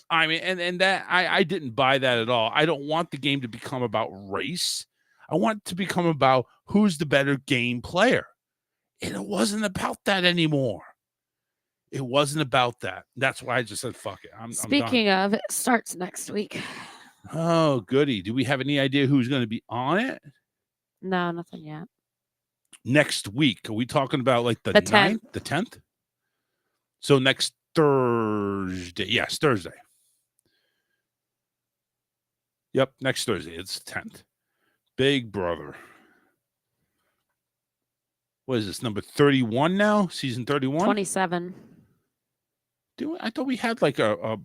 I mean, and that I didn't buy that at all. I don't want the game to become about race. I want it to become about who's the better game player. And it wasn't about that anymore. It wasn't about that. That's why I just said, fuck it. Speaking of, it starts next week. Oh, goody. Do we have any idea who's going to be on it? No, nothing yet. Next week. Are we talking about like the 10th? 9th? The 10th? So next Thursday. Yes, Thursday. Yep, next Thursday. It's 10th. Big Brother. What is this, number 31 now? Season 31? 27. I thought we had like a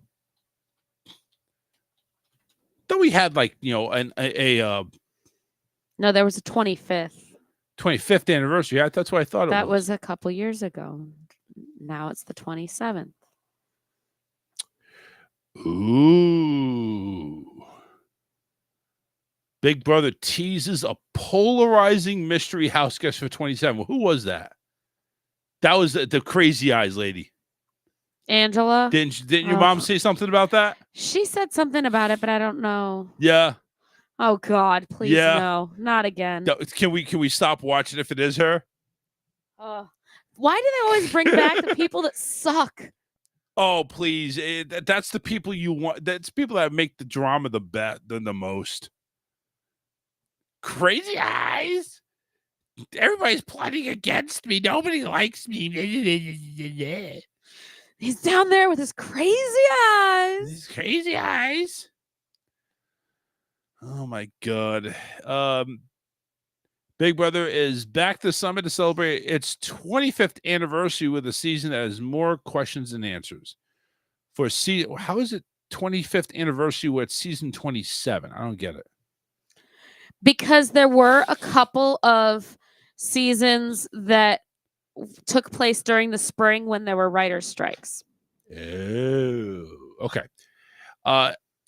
No, there was a 25th. 25th anniversary. That's what I thought That was a couple years ago. Now it's the 27th. Ooh. Big Brother teases a polarizing mystery house guest for 27. Who was that? That was the crazy eyes lady. Angela. Didn't your mom say something about that? She said something about it, but I don't know. Yeah. Oh God, please no, not again. Can we stop watching if it is her? Why do they always bring back the people that suck? Oh, please. That's the people you want. That's people that make the drama the most. Crazy eyes. Everybody's plotting against me. Nobody likes me. He's down there with his crazy eyes. These crazy eyes. Oh my God. Big Brother is back this summer to celebrate its 25th anniversary with a season that has more questions than answers. How is it 25th anniversary with season 27? I don't get it. Because there were a couple of seasons that took place during the spring when there were writer strikes. Oh, okay.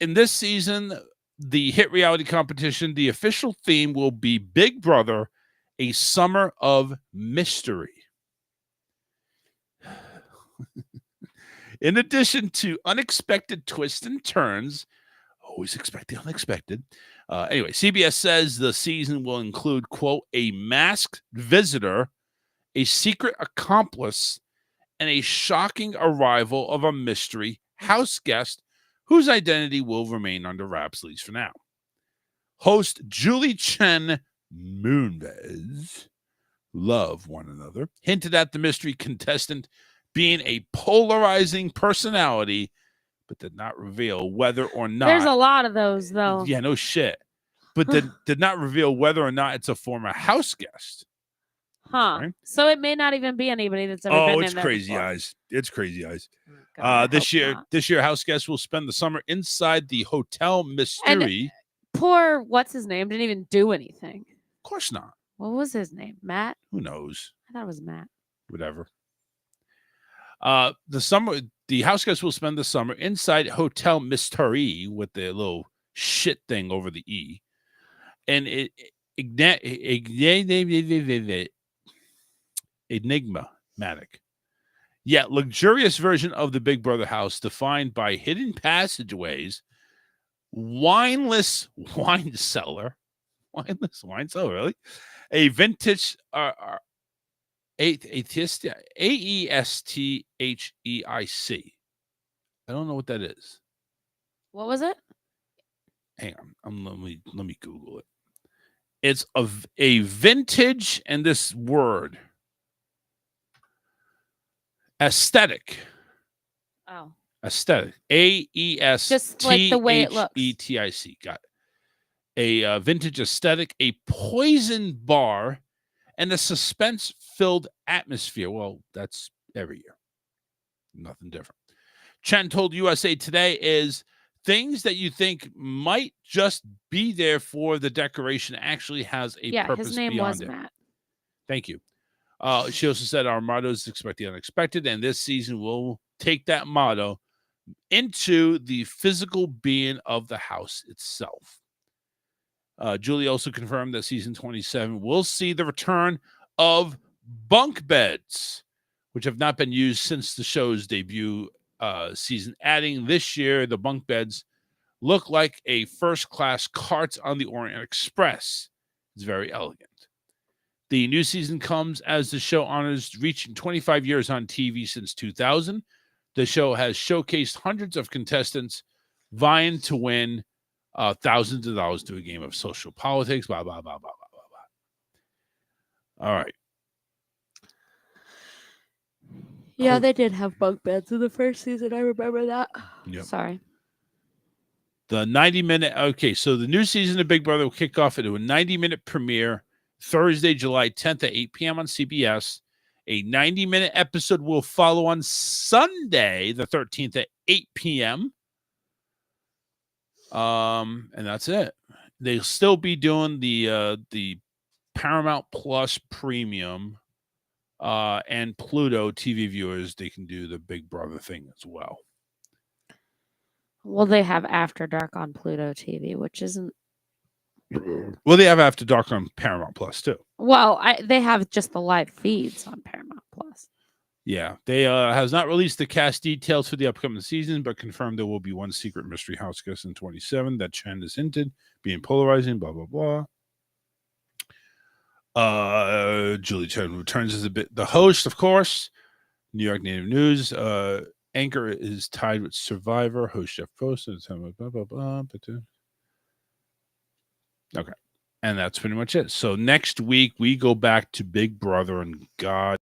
In this season, the hit reality competition, the official theme will be Big Brother, a summer of mystery. In addition to unexpected twists and turns, always expect the unexpected. Anyway, CBS says the season will include, quote, a masked visitor, a secret accomplice, and a shocking arrival of a mystery house guest whose identity will remain under wraps, at least for now. Host Julie Chen Moonves, love one another, hinted at the mystery contestant being a polarizing personality, but did not reveal whether or not. There's a lot of those, though. Yeah, no shit. But did not reveal whether or not it's a former house guest. Huh. Right? So it may not even be anybody that's ever been in there. Crazy before. eyes. It's crazy eyes. God, this year, house guests will spend the summer inside the Hotel Mystery. Poor, what's his name? Didn't even do anything. Of course not. What was his name? Matt? Who knows? I thought it was Matt. Whatever. The house guests will spend the summer inside Hotel Mystery with the little shit thing over the E. And enigmatic, yet luxurious version of the Big Brother house defined by hidden passageways, wineless wine cellar, really? A vintage AESTHEIC. I don't know what that is. What was it? Hang on. Let me Google it. It's a vintage, and this word, aesthetic. Oh. Aesthetic. AESTHEIC. Just like the way it looks. Got it. A vintage aesthetic, a poison bar, and a suspense-filled atmosphere. Well, that's every year. Nothing different. Chen told USA Today is things that you think might just be there for the decoration actually has a purpose his name beyond was it. Matt. Thank you. She also said our motto is expect the unexpected, and this season will take that motto into the physical being of the house itself. Julie also confirmed that season 27 will see the return of bunk beds, which have not been used since the show's debut season. Adding this year, the bunk beds look like a first-class cart on the Orient Express. It's very elegant. The new season comes as the show honors reaching 25 years on TV since 2000. The show has showcased hundreds of contestants vying to win thousands of dollars to a game of social politics, blah, blah, blah, blah, blah, blah, blah. All right. Yeah, they did have bunk beds in the first season. I remember that. Yep. Sorry. The 90-minute, okay, so the new season of Big Brother will kick off into a 90-minute premiere Thursday, July 10th at 8 p.m. on CBS. A 90-minute episode will follow on Sunday, the 13th at 8 p.m. And that's it. They'll still be doing the Paramount Plus Premium and Pluto TV viewers. They can do the Big Brother thing as well. Well, they have After Dark on Pluto TV, which isn't. Well, they have After Dark on Paramount Plus too. Well, they have just the live feeds on Paramount Plus. Yeah, they has not released the cast details for the upcoming season, but confirmed there will be one secret mystery house guest in 27 that Chen has hinted being polarizing. Blah blah blah. Julie Chen returns as the host, of course. New York Native News anchor is tied with Survivor host Jeff Post. Blah blah blah. Okay, and that's pretty much it. So next week we go back to Big Brother, and God.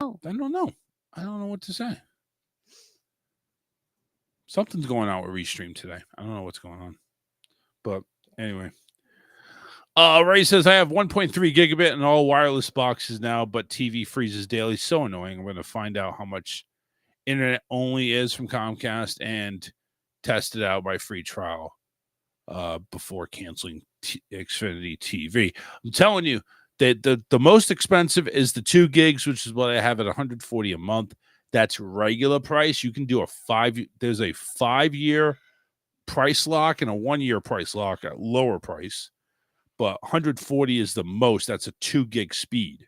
I don't know. I don't know what to say. Something's going on with Restream today. I don't know what's going on. But anyway. Ray says, I have 1.3 gigabit in all wireless boxes now, but TV freezes daily. So annoying. I'm going to find out how much internet only is from Comcast and test it out by free trial before canceling Xfinity TV. I'm telling you, the most expensive is the 2 gigs, which is what I have at $140 a month. That's regular price. You can do there's a 5-year price lock and a 1-year price lock at lower price, but 140 is the most. That's a 2 gig speed.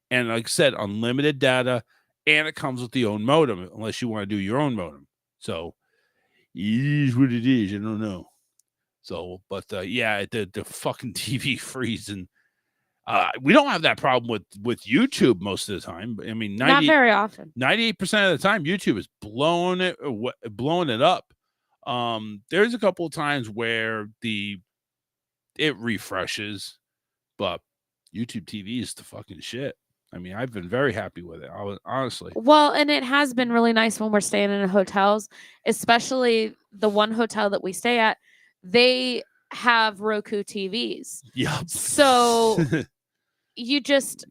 And like I said, unlimited data and it comes with the own modem, unless you want to do your own modem. So it is what it is. I don't know. So, but yeah, the fucking TV freezing. We don't have that problem with YouTube most of the time. I mean, Not very often. 98% of the time, YouTube is blowing it up. There's a couple of times where it refreshes, but YouTube TV is the fucking shit. I mean, I've been very happy with it, honestly. Well, and it has been really nice when we're staying in hotels, especially the one hotel that we stay at. They have Roku TVs. Yep. So you just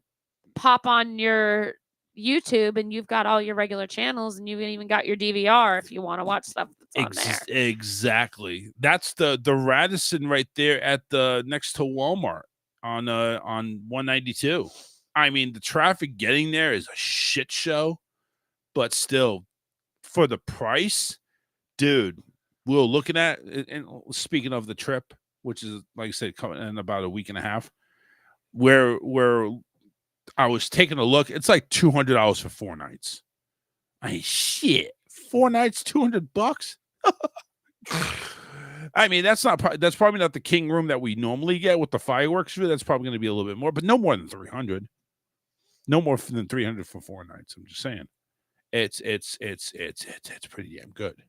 pop on your YouTube and you've got all your regular channels, and you've even got your DVR if you want to watch stuff that's on there. Exactly. That's the Radisson right there at the next to Walmart on 192. I mean, the traffic getting there is a shit show, but still, for the price, dude, we were looking at, and speaking of the trip, which is, like I said, coming in about a week and a half, where I was taking a look, it's like $200 for 4 nights. I mean, shit, 4 nights, $200. I mean, that's probably not the king room that we normally get with the fireworks view. That's probably going to be a little bit more, but no more than 300. No more than 300 for 4 nights. I'm just saying, it's pretty damn good.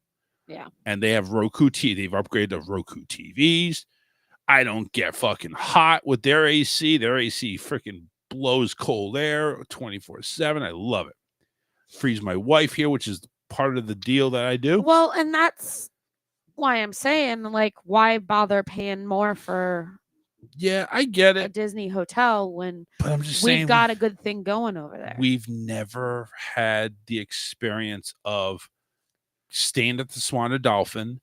Yeah. And they have Roku TV. They've upgraded the Roku TVs. I don't get fucking hot with their AC. Their AC freaking blows cold air 24/7. I love it. Frees my wife here, which is part of the deal that I do. Well, and that's why I'm saying, like, why bother paying more for I get a it. Disney hotel when But I'm just saying, we've got a good thing going over there. We've never had the experience of staying at the Swan and Dolphin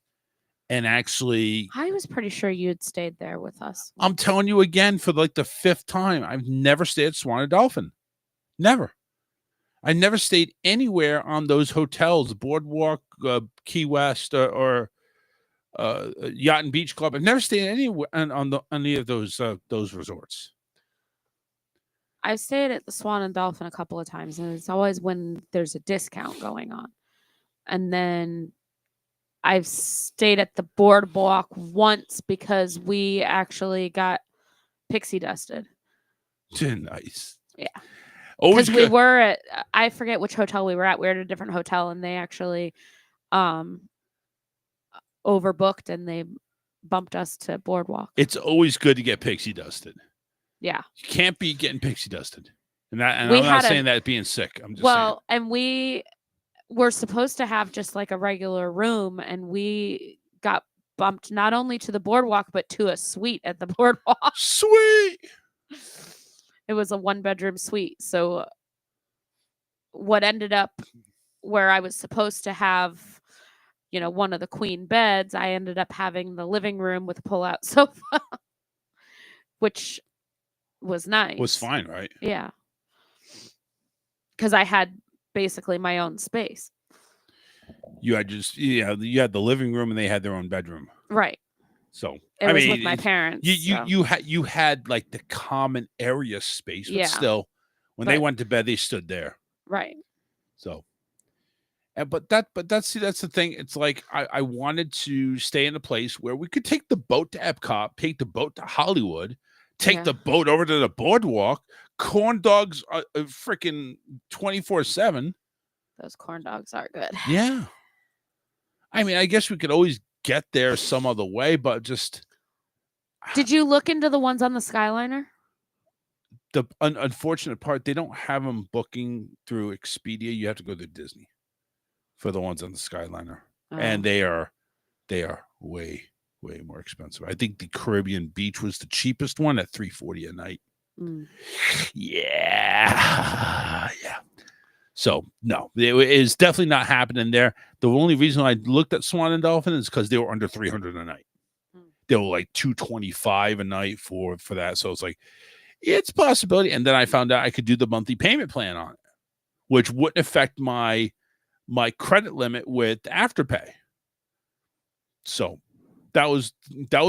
and actually. I was pretty sure you had stayed there with us. I'm telling you again, for like the 5th time, I've never stayed at Swan and Dolphin. Never. I never stayed anywhere on those hotels, Boardwalk, Key West, or Yacht and Beach Club. I've never stayed anywhere on any of those resorts. I've stayed at the Swan and Dolphin a couple of times, and it's always when there's a discount going on. And then I've stayed at the Boardwalk once because we actually got pixie dusted. Nice. Yeah. Always Because we were at, I forget which hotel we were at. We were at a different hotel, and they actually overbooked, and they bumped us to Boardwalk. It's always good to get pixie dusted. Yeah. You can't be getting pixie dusted. And I'm not saying that being sick. I'm just saying. And we were supposed to have just like a regular room, and we got bumped not only to the Boardwalk, but to a suite at the Boardwalk. Sweet. It was a 1-bedroom suite. So what ended up where I was supposed to have, one of the queen beds, I ended up having the living room with a pull-out sofa, which was nice. Was fine, right? Yeah. Because I had basically my own space. You had you had the living room, and they had their own bedroom. Right. So it was with my parents. You had like the common area space, but still, when they went to bed, they stood there. Right. So, but that's the thing. It's like I wanted to stay in a place where we could take the boat to Epcot, take the boat to Hollywood, take the boat over to the Boardwalk. Corn dogs are freaking 24/7. Those corn dogs are good. Yeah. I mean, I guess we could always get there some other way, but just. Did you look into the ones on the Skyliner? The unfortunate part, they don't have them booking through Expedia. You have to go to Disney for the ones on the Skyliner, and they are way more expensive. I think the Caribbean Beach was the cheapest one at $340 a night. Yeah. So no, it is definitely not happening there. The only reason I looked at Swan and Dolphin is because they were under $300 a night. They were like $225 a night for that. So it's like, it's a possibility. And then I found out I could do the monthly payment plan on it, which wouldn't affect my credit limit with Afterpay. So that was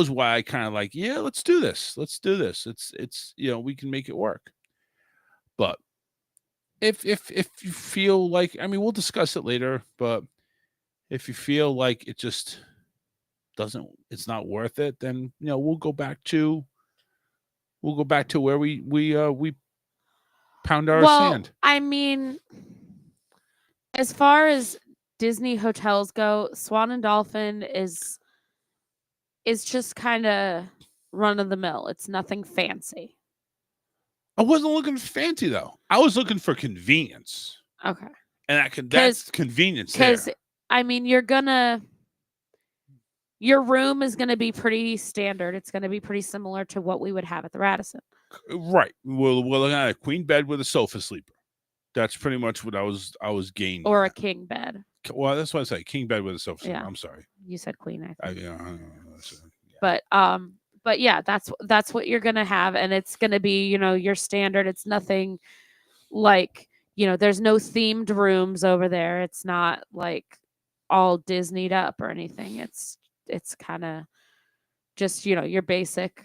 why I kind of like, let's do this. It's we can make it work. But if you feel like, I mean, we'll discuss it later, but if you feel like it just it's not worth it, then we'll go back to where we pound our sand. I mean, as far as Disney hotels go, Swan and Dolphin is just kind of run of the mill. It's nothing fancy. I wasn't looking fancy though. I was looking for convenience. Okay. And that's convenience there. Because I mean, your room is gonna be pretty standard. It's gonna be pretty similar to what we would have at the Radisson. Right. We're looking at a queen bed with a sofa sleeper. That's pretty much what I was gaining. Or a king bed. Well, that's what I say. King bed with a sofa sleeper. Yeah. I'm sorry. You said queen, I think. Yeah. But yeah, that's what you're gonna have, and it's gonna be your standard. It's nothing like there's no themed rooms over there. It's not like all Disneyed up or anything. It's kind of just your basic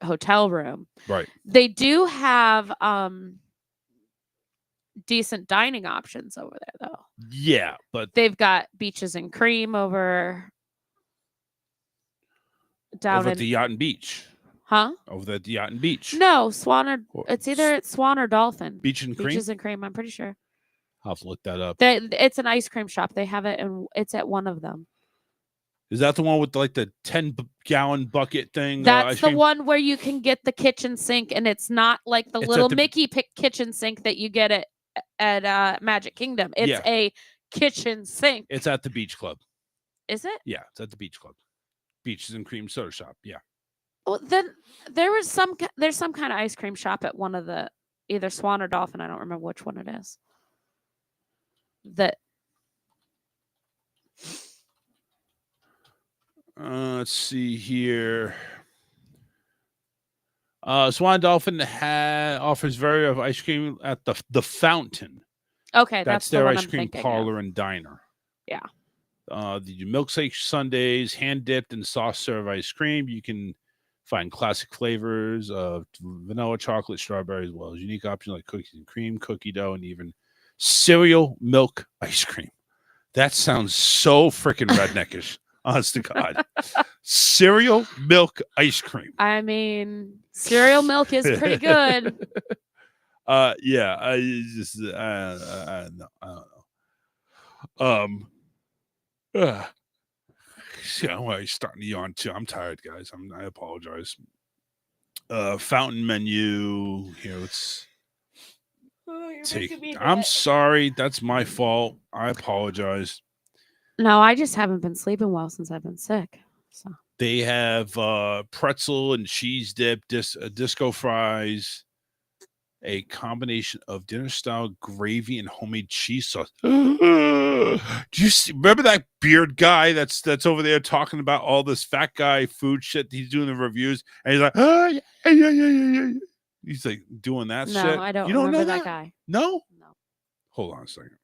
hotel room. Right. They do have decent dining options over there though. Yeah, but they've got Beaches and Cream over at the Yacht and Beach. Huh? Over at the Yacht and Beach. No, it's either Swan or Dolphin. Beaches and Cream, I'm pretty sure. I'll have to look that up. It's an ice cream shop. They have it, and it's at one of them. Is that the one with like the 10-gallon bucket thing? That's the one where you can get the kitchen sink, and it's not like the little Mickey kitchen sink that you get at Magic Kingdom. It's a kitchen sink. It's at the Beach Club. Is it? Yeah, it's at the Beach Club. Beaches and Cream soda shop. Yeah. Well, then there's some kind of ice cream shop at one of the either Swan or Dolphin. I don't remember which one it is. Let's see here. Swan Dolphin offers variety of ice cream at the Fountain. Okay, that's their ice cream parlor and diner. Yeah. The milkshake sundaes, hand dipped and soft serve ice cream. You can find classic flavors of vanilla, chocolate, strawberry, as well as unique options like cookies and cream, cookie dough, and even cereal milk ice cream. That sounds so freaking redneckish. Honest to God. Cereal milk ice cream. I mean, cereal milk is pretty good. Yeah. I don't know. I'm starting to yawn too. I'm tired, guys. I apologize. Fountain menu here. Let's take. I'm sorry. That's my fault. I apologize. No, I just haven't been sleeping well since I've been sick. So they have pretzel and cheese dip, disco fries, a combination of dinner style gravy and homemade cheese sauce. Do you remember that beard guy that's over there talking about all this fat guy food shit? He's doing the reviews and he's like, yeah. He's like doing that shit. No, I don't. You don't remember that guy? No. No. Hold on a second.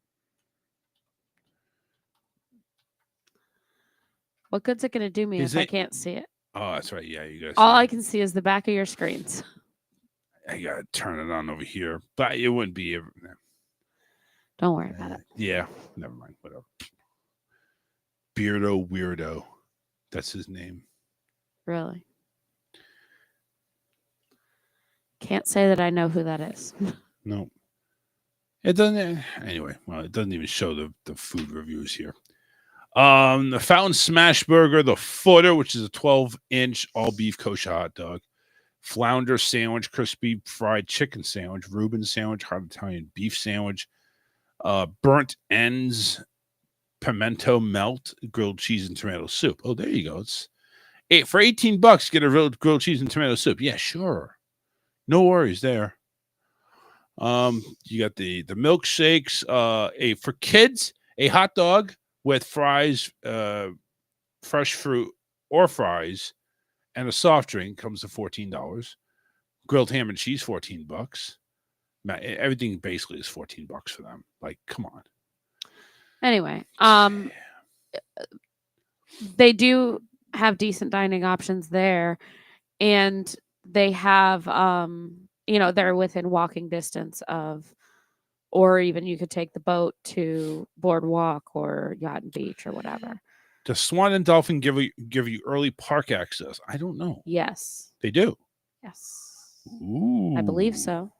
What good's it gonna do me if I can't see it? Oh, that's right. Yeah, you guys. All I can see is the back of your screens. I gotta turn it on over here, but it wouldn't be. Don't worry about it. Yeah, never mind. Whatever. Beardo Weirdo, that's his name. Really? Can't say that I know who that is. No. It doesn't. Anyway, well, it doesn't even show the food reviews here. The Fountain Smash Burger, the Footer, which is a 12-inch all-beef kosher hot dog. Flounder sandwich, crispy fried chicken sandwich, Reuben sandwich, hot Italian beef sandwich, burnt ends, pimento melt, grilled cheese and tomato soup. Oh, there you go. It's for $18. Get a grilled cheese and tomato soup. Yeah, sure. No worries there. You got the milkshakes. For kids, a hot dog with fries, fresh fruit or fries, and a soft drink comes to $14. Grilled ham and cheese, $14. Everything basically is $14 for them. Like, come on. Anyway, they do have decent dining options there, and they have, they're within walking distance of or even you could take the boat to Boardwalk or Yacht and Beach or whatever. Does Swan and Dolphin give you early park access? I don't know. Yes. They do. Yes. Ooh. I believe so.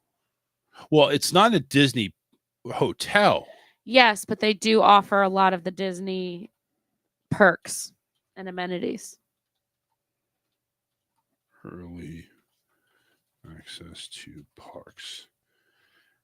Well, it's not a Disney hotel. Yes, but they do offer a lot of the Disney perks and amenities. Early access to parks.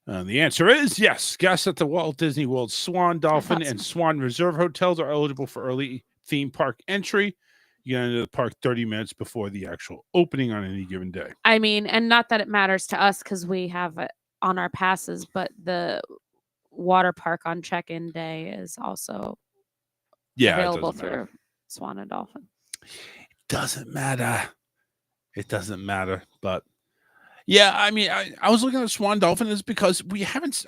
The answer is yes. Guests at the Walt Disney World Swan, Dolphin, and Swan Reserve hotels are eligible for early theme park entry. You get into the park 30 minutes before the actual opening on any given day. I mean, and not that it matters to us because we have it on our passes, but the water park on check-in day is also available through Swan and Dolphin. Doesn't matter. It doesn't matter. But yeah, I mean, I was looking at Swan Dolphin is because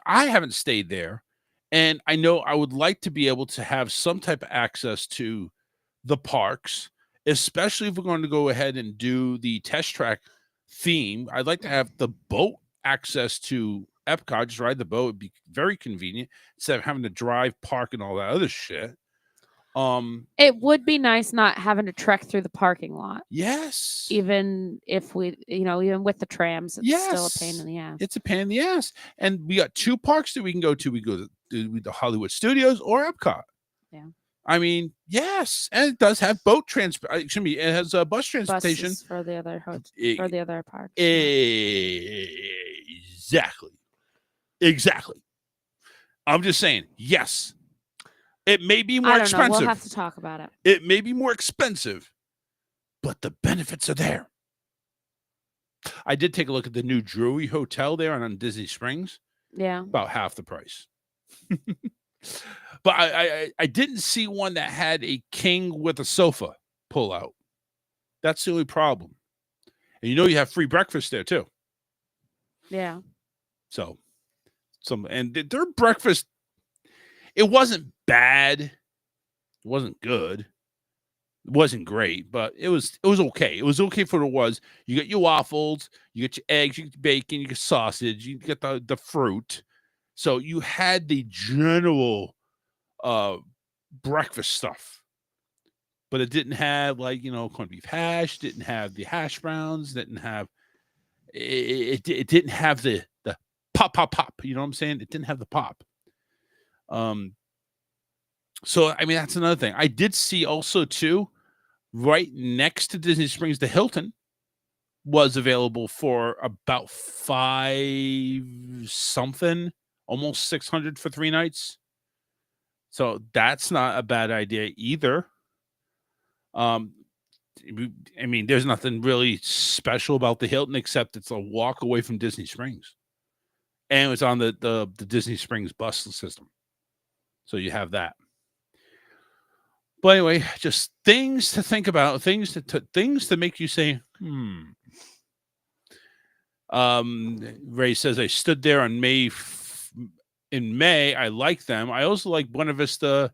I haven't stayed there. And I know I would like to be able to have some type of access to the parks, especially if we're going to go ahead and do the test track theme. I'd like to have the boat access to Epcot, just ride the boat. It'd be very convenient instead of having to drive, park, and all that other shit. It would be nice not having to trek through the parking lot. Yes. Even if even with the trams, it's still a pain in the ass. It's a pain in the ass. And we got 2 parks that we can go to. We go to the Hollywood Studios or Epcot. Yeah. I mean, yes. And it does have boat transport. Excuse me, it has bus transportation. Buses for the other for the other parks. Exactly. I'm just saying, yes. It may be more I don't expensive. know. We'll have to talk about it. It may be more expensive, but the benefits are there. I did take a look at the new Drury Hotel there on Disney Springs. Yeah. About half the price. But I didn't see one that had a king with a sofa pull out. That's the only problem. And you have free breakfast there too. Yeah. So and their breakfast, it wasn't bad. It wasn't good. It wasn't great, but it was okay. It was okay for what it was. You get your waffles, you get your eggs, you get your bacon, you get sausage, you get the fruit. So you had the general breakfast stuff. But it didn't have corned beef hash, didn't have the hash browns, didn't have it didn't have the pop. You know what I'm saying? It didn't have the pop. So I mean that's another thing. I did see also too, right next to Disney Springs, the Hilton was available for about $5 something, almost $600 for 3 nights. So that's not a bad idea either. I mean, there's nothing really special about the Hilton except it's a walk away from Disney Springs, and it's on the Disney Springs bus system. So you have that. But anyway, just things to think about, things to make you say, Ray says, I stood there on in May. I like them. I also like Buena Vista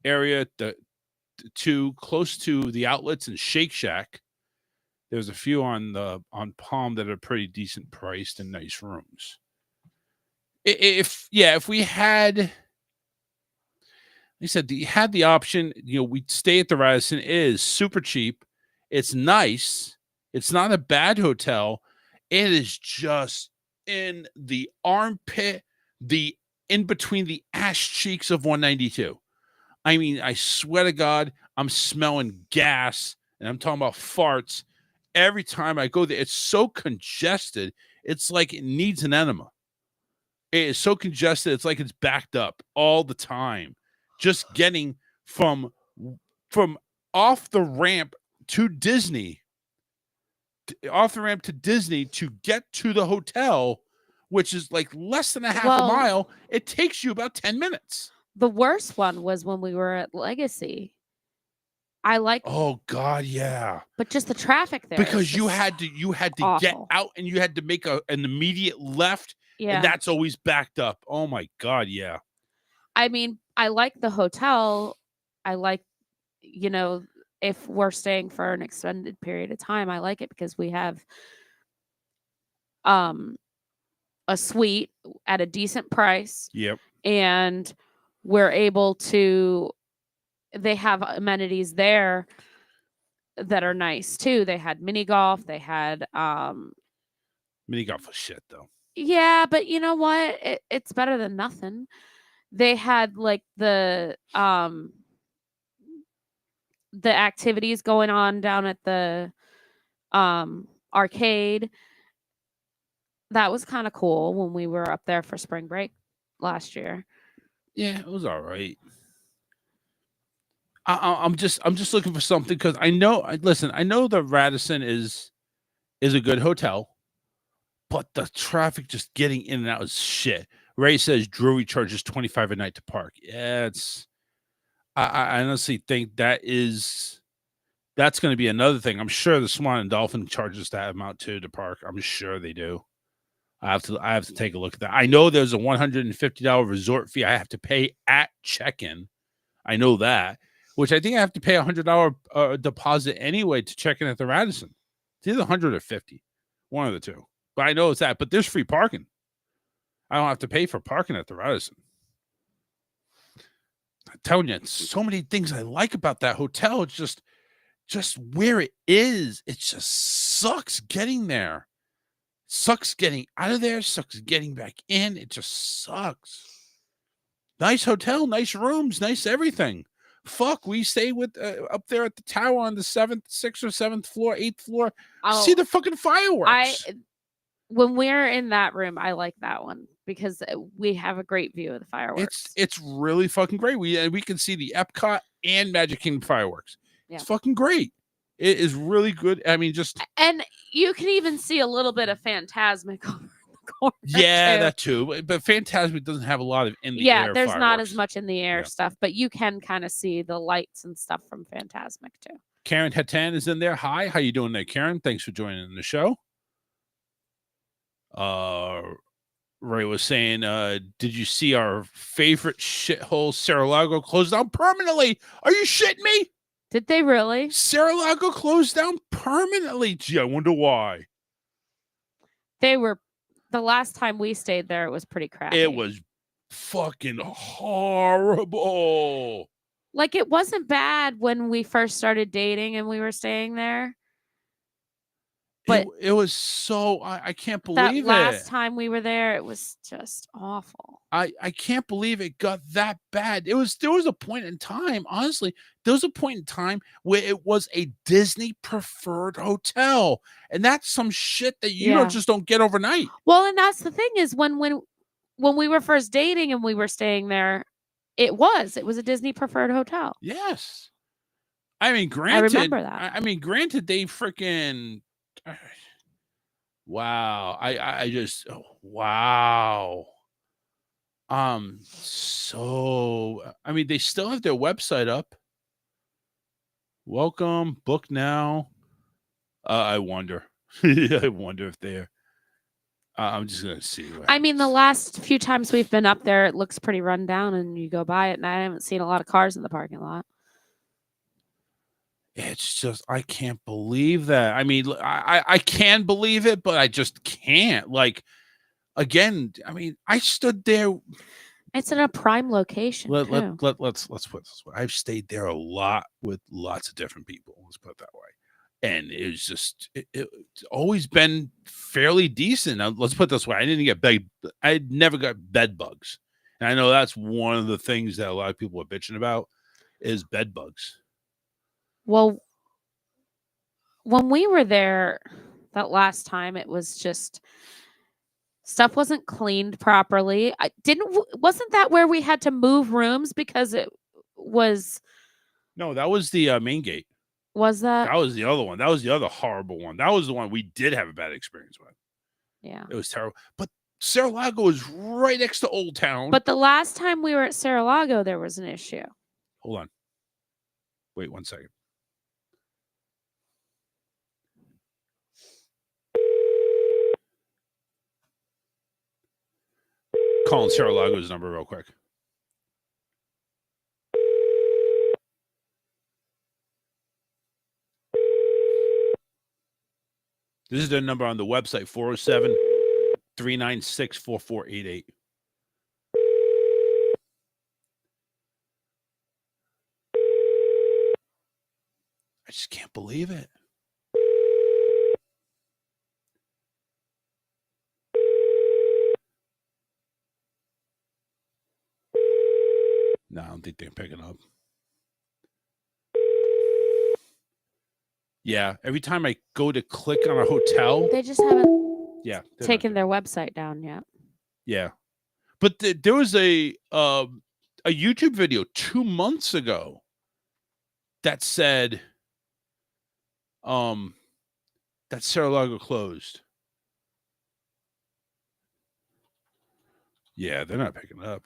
area, too close to the outlets and Shake Shack. There's a few on Palm that are pretty decent priced and nice rooms. If we had, he said, you had the option, we'd stay at the Radisson. It is super cheap. It's nice. It's not a bad hotel. It is just in the armpit, in between the ass cheeks of 192. I mean, I swear to God, I'm smelling gas and I'm talking about farts every time I go there. It's so congested. It's like it needs an enema. It is so congested. It's like it's backed up all the time. Just getting from off the ramp to Disney, to get to the hotel, which is like less than a half a mile, it takes you about 10 minutes. The worst one was when we were at Legacy. Oh God, yeah. But just the traffic there. Because you had to awful. Get out and you had to make an immediate left. Yeah. And that's always backed up. Oh my God, yeah. I mean, I like the hotel. I like, if we're staying for an extended period of time, I like it because we have a suite at a decent price. Yep. And we're able to, they have amenities there that are nice too. They had mini golf, they had Mini golf was shit though. yeah, but you know what? It's better than nothing. They had like the activities going on down at the arcade. That was kind of cool when we were up there for spring break last year. Yeah, it was all right. I'm just looking for something because I know. Listen, I know the Radisson is a good hotel, but the traffic just getting in and out is shit. Ray says Drury charges $25 a night to park. Yeah, it's. I honestly think that's going to be another thing. I'm sure the Swan and Dolphin charges that amount too to park. I'm sure they do. I have to take a look at that. I know there's a $150 resort fee I have to pay at check-in. I know that, which I think I have to pay $100 deposit anyway to check in at the Radisson. It's either 100 or 50, one of the two. But I know it's that. But there's free parking. I don't have to pay for parking at the Radisson. I'm telling you, so many things I like about that hotel. It's just where it is. It just sucks getting there. Sucks getting out of there. Sucks getting back in. It just sucks. Nice hotel, nice rooms, nice everything. Fuck, we stay with up there at the tower on the 6th or 7th floor, 8th floor. See the fucking fireworks. When we're in that room, I like that one because we have a great view of the fireworks. It's really fucking great. We can see the Epcot and Magic Kingdom fireworks. Yeah. It's fucking great. It is really good. I mean, and you can even see a little bit of Phantasmic over the corner. Yeah, too. that too. But Phantasmic doesn't have a lot of in the air. Yeah, there's fireworks. not as much in the air stuff, but you can kind of see the lights and stuff from Phantasmic too. Karen Hatan is in there. Hi, how you doing there, Karen? Thanks for joining the show. Ray was saying, did you see our favorite shithole Cerro closed down permanently? Are you shitting me? Did they really? Cerro closed down permanently. Gee, I wonder why. They were, the last time we stayed there, it was pretty crappy. It was fucking horrible. Like, it wasn't bad when we first started dating and we were staying there. But it was so, I can't believe that last time we were there, it was just awful. I can't believe it got that bad. There was a point in time, honestly, there was a point in time where it was a Disney preferred hotel. And that's some shit that you don't get overnight. Well, and that's the thing is when we were first dating and we were staying there, it was a Disney preferred hotel. Yes. I mean, granted, I remember that. I mean, granted, they freaking, wow. I just, wow. So, I mean, they still have their website up. Welcome, book now. I wonder. I wonder if they're, I'm just going to see. I mean, the last few times we've been up there, it looks pretty run down and you go by it and I haven't seen a lot of cars in the parking lot. It's just, I can't believe that. I mean, I can believe it, but I just can't. Like, again, I mean, I stood there. It's in a prime location. Let's put it this way. I've stayed there a lot with lots of different people. Let's put it that way. And it was just, it's always been fairly decent. Now, let's put it this way. I never got bed bugs. And I know that's one of the things that a lot of people are bitching about is bed bugs. Well, when we were there that last time, it was just stuff wasn't cleaned properly. Wasn't that where we had to move rooms because it was? No, that was the main gate. Was that? That was the other one. That was the other horrible one. That was the one we did have a bad experience with. Yeah, it was terrible. But Cerro Lago is right next to Old Town. But the last time we were at Cerro Lago, there was an issue. Hold on. Wait 1 second. Calling Cerro Lago's number real quick. This is their number on the website, 407-336-3700. 396-4488. I just can't believe it. No, I don't think they're picking up. Yeah, every time I go to click on a hotel, They just haven't taken not their website down yet. Yeah, but there was a YouTube video 2 months ago that said that Sarah-Lago closed. Yeah, they're not picking up.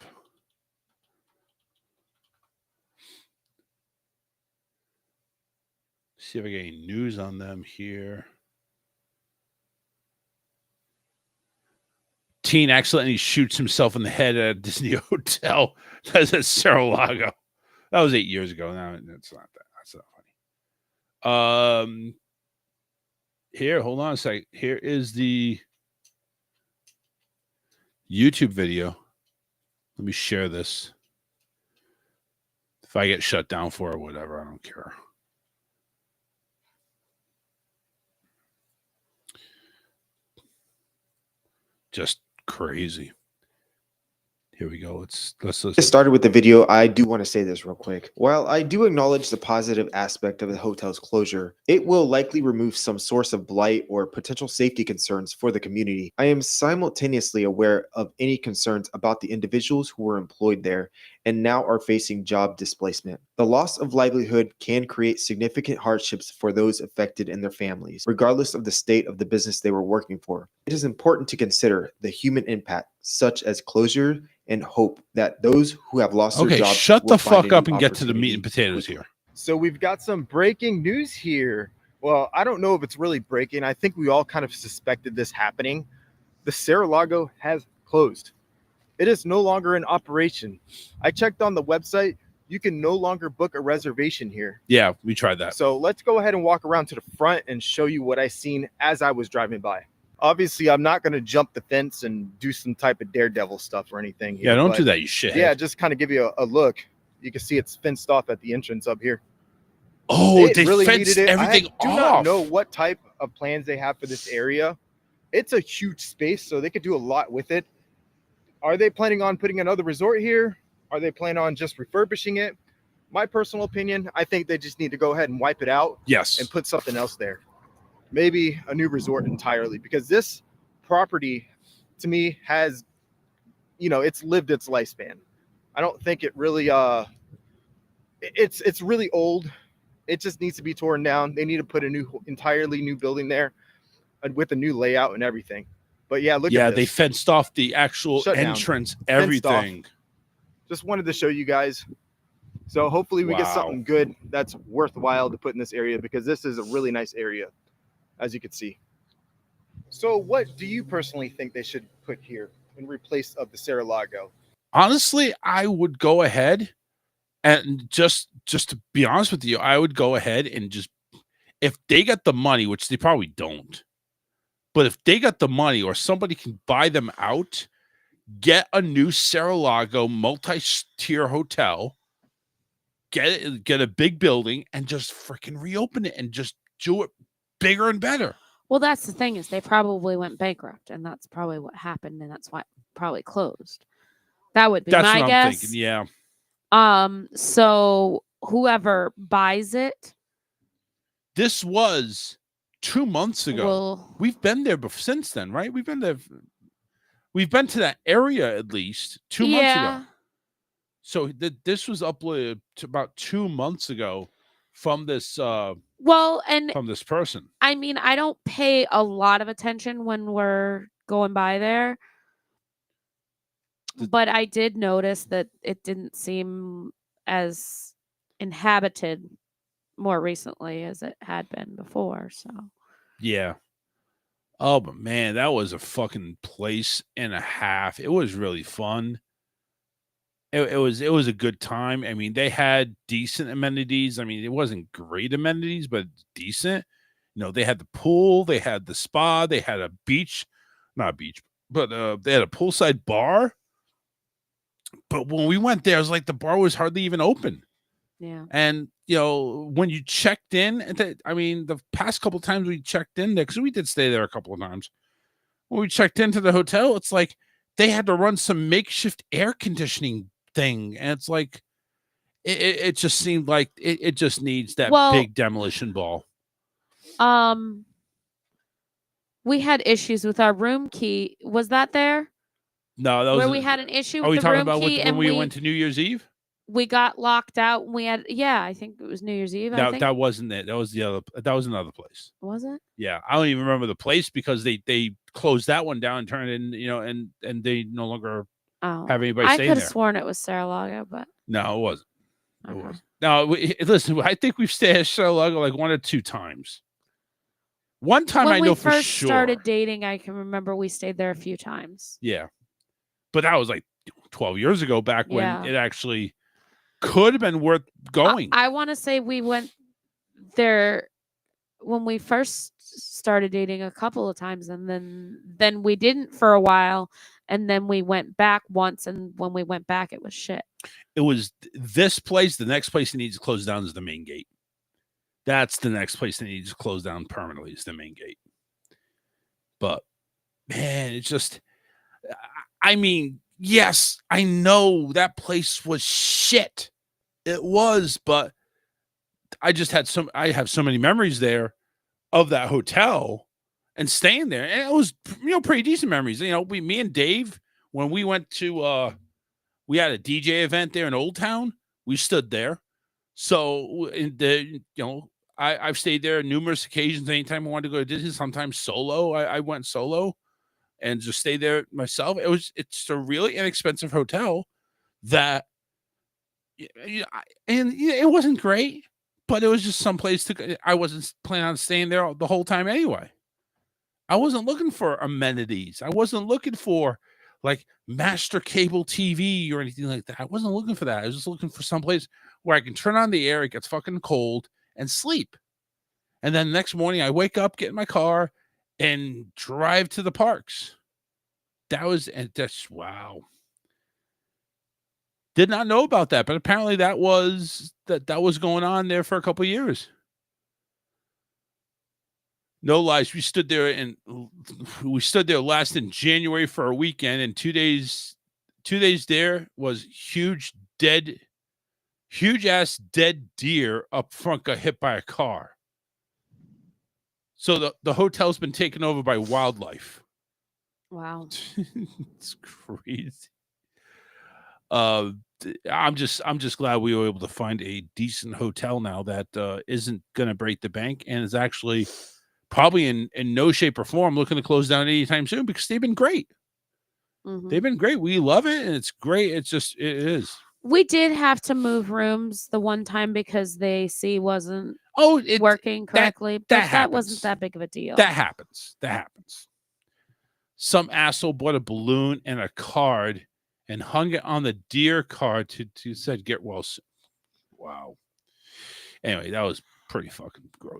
See if I get any news on them here. Teen accidentally shoots himself in the head at a Disney hotel. That's at Sarah-Lago. That was 8 years ago. Now that's not that. That's not funny. Here, hold on a second. Here is the YouTube video. Let me share this. If I get shut down for it or whatever, I don't care. Just crazy. Here we go. Let's listen. Get started with the video. I do want to say this real quick. While I do acknowledge the positive aspect of the hotel's closure, it will likely remove some source of blight or potential safety concerns for the community. I am simultaneously aware of any concerns about the individuals who were employed there and now are facing job displacement. The loss of livelihood can create significant hardships for those affected and their families, regardless of the state of the business they were working for. It is important to consider the human impact, such as closure, and hope that those who have lost their jobs shut will the find fuck a up new and get to the meat opportunity and potatoes here. So we've got some breaking news here. Well, I don't know if it's really breaking. I think we all kind of suspected this happening. The Sarah-Lago has closed. It is no longer in operation. I checked on the website. You can no longer book a reservation here. Yeah, we tried that. So let's go ahead and walk around to the front and show you what I seen as I was driving by. Obviously, I'm not going to jump the fence and do some type of daredevil stuff or anything here. Yeah, don't do that, you shithead. Yeah, just kind of give you a look. You can see it's fenced off at the entrance up here. Oh, they fenced everything off. I do not know what type of plans they have for this area. It's a huge space, so they could do a lot with it. Are they planning on putting another resort here? Are they planning on just refurbishing it? My personal opinion, I think they just need to go ahead and wipe it out. Yes. And put something else there. Maybe a new resort entirely, because this property to me has, it's lived its lifespan. I don't think it really, it's really old. It just needs to be torn down. They need to put entirely new building there with a new layout and everything. But yeah, look at this. Yeah, they fenced off the actual entrance, everything. Just wanted to show you guys. So hopefully we get something good that's worthwhile to put in this area, because this is a really nice area, as you can see. So what do you personally think they should put here in replace of the Sarah-Lago? Honestly, I would go ahead and just to be honest with you, I would go ahead and just, if they got the money, which they probably don't, but if they got the money or somebody can buy them out, get a new Sarah-Lago multi-tier hotel, get a big building, and just freaking reopen it and just do it bigger and better. Well, that's the thing, is they probably went bankrupt, and that's probably what happened, and that's why it probably closed. That would be my guess. I'm thinking, yeah. So whoever buys it. This was 2 months ago. We've been there since then, right? We've been there. We've been to that area at least 2 months ago. So this was uploaded to about 2 months ago from this. From this person. I mean, I don't pay a lot of attention when we're going by there, but I did notice that it didn't seem as inhabited more recently as it had been before. So yeah. Oh, but man, that was a fucking place and a half. It was really fun. It was a good time. I mean, they had decent amenities. I mean, it wasn't great amenities, but decent. They had the pool, they had the spa, they had a beach, not a beach, but they had a poolside bar. But when we went there, it was like the bar was hardly even open. Yeah. And, when you checked in, the past couple of times we checked in there, because we did stay there a couple of times. When we checked into the hotel, it's like they had to run some makeshift air conditioning thing. And it's like, it just seemed like it just needs that big demolition ball. We had issues with our room key. Was that there? No, that was where we had an issue Are with we the talking room about key, when and we went to New Year's Eve? We got locked out. And we had, I think it was New Year's Eve. I think That wasn't it. That was the other. That was another place. Was it? Yeah, I don't even remember the place because they closed that one down and turned it in, and they no longer have anybody I staying could there. have sworn it was Sarah-Lago, but No, it wasn't. okay. It wasn't. No, listen. I think we've stayed at Sarah-Lago like 1 or 2 times. One time when I know we for first sure. started dating, I can remember we stayed there a few times. Yeah, but that was like 12 years ago, back when Yeah. it actually could have been worth going. I want to say we went there when we first started dating a couple of times, and then we didn't for a while, and then we went back once, and when we went back, it was shit. It was this place. The next place that needs to close down is the main gate. That's the next place that needs to close down permanently is the main gate. But man, it's just, yes, I know that place was shit. It was, but I have so many memories there of that hotel and staying there. And it was, pretty decent memories. Me and Dave, when we went to, we had a DJ event there in Old Town. We stood there. So I've stayed there on numerous occasions. Anytime I wanted to go to Disney, sometimes solo. I went solo and just stayed there myself. It's a really inexpensive hotel that, it wasn't great, but it was just someplace I wasn't planning on staying there the whole time anyway. I wasn't looking for amenities. I wasn't looking for like master cable TV or anything like that. I wasn't looking for that. I was just looking for someplace where I can turn on the air, it gets fucking cold, and sleep. And then the next morning I wake up, get in my car, and drive to the parks. That's wow. Did not know about that, but apparently that was going on there for a couple of years. No lies. We stood there last in January for a weekend, and 2 days there was huge ass dead deer up front got hit by a car. So the hotel's been taken over by wildlife. Wow. It's crazy. I'm just glad we were able to find a decent hotel now that isn't going to break the bank and is actually probably in no shape or form looking to close down anytime soon because they've been great. Mm-hmm. They've been great. We love it, and it's great. It is. We did have to move rooms the one time because the AC wasn't working correctly. That wasn't that big of a deal. That happens. Some asshole bought a balloon and a card and hung it on the deer card to said get well soon. Wow. Anyway, that was pretty fucking gross.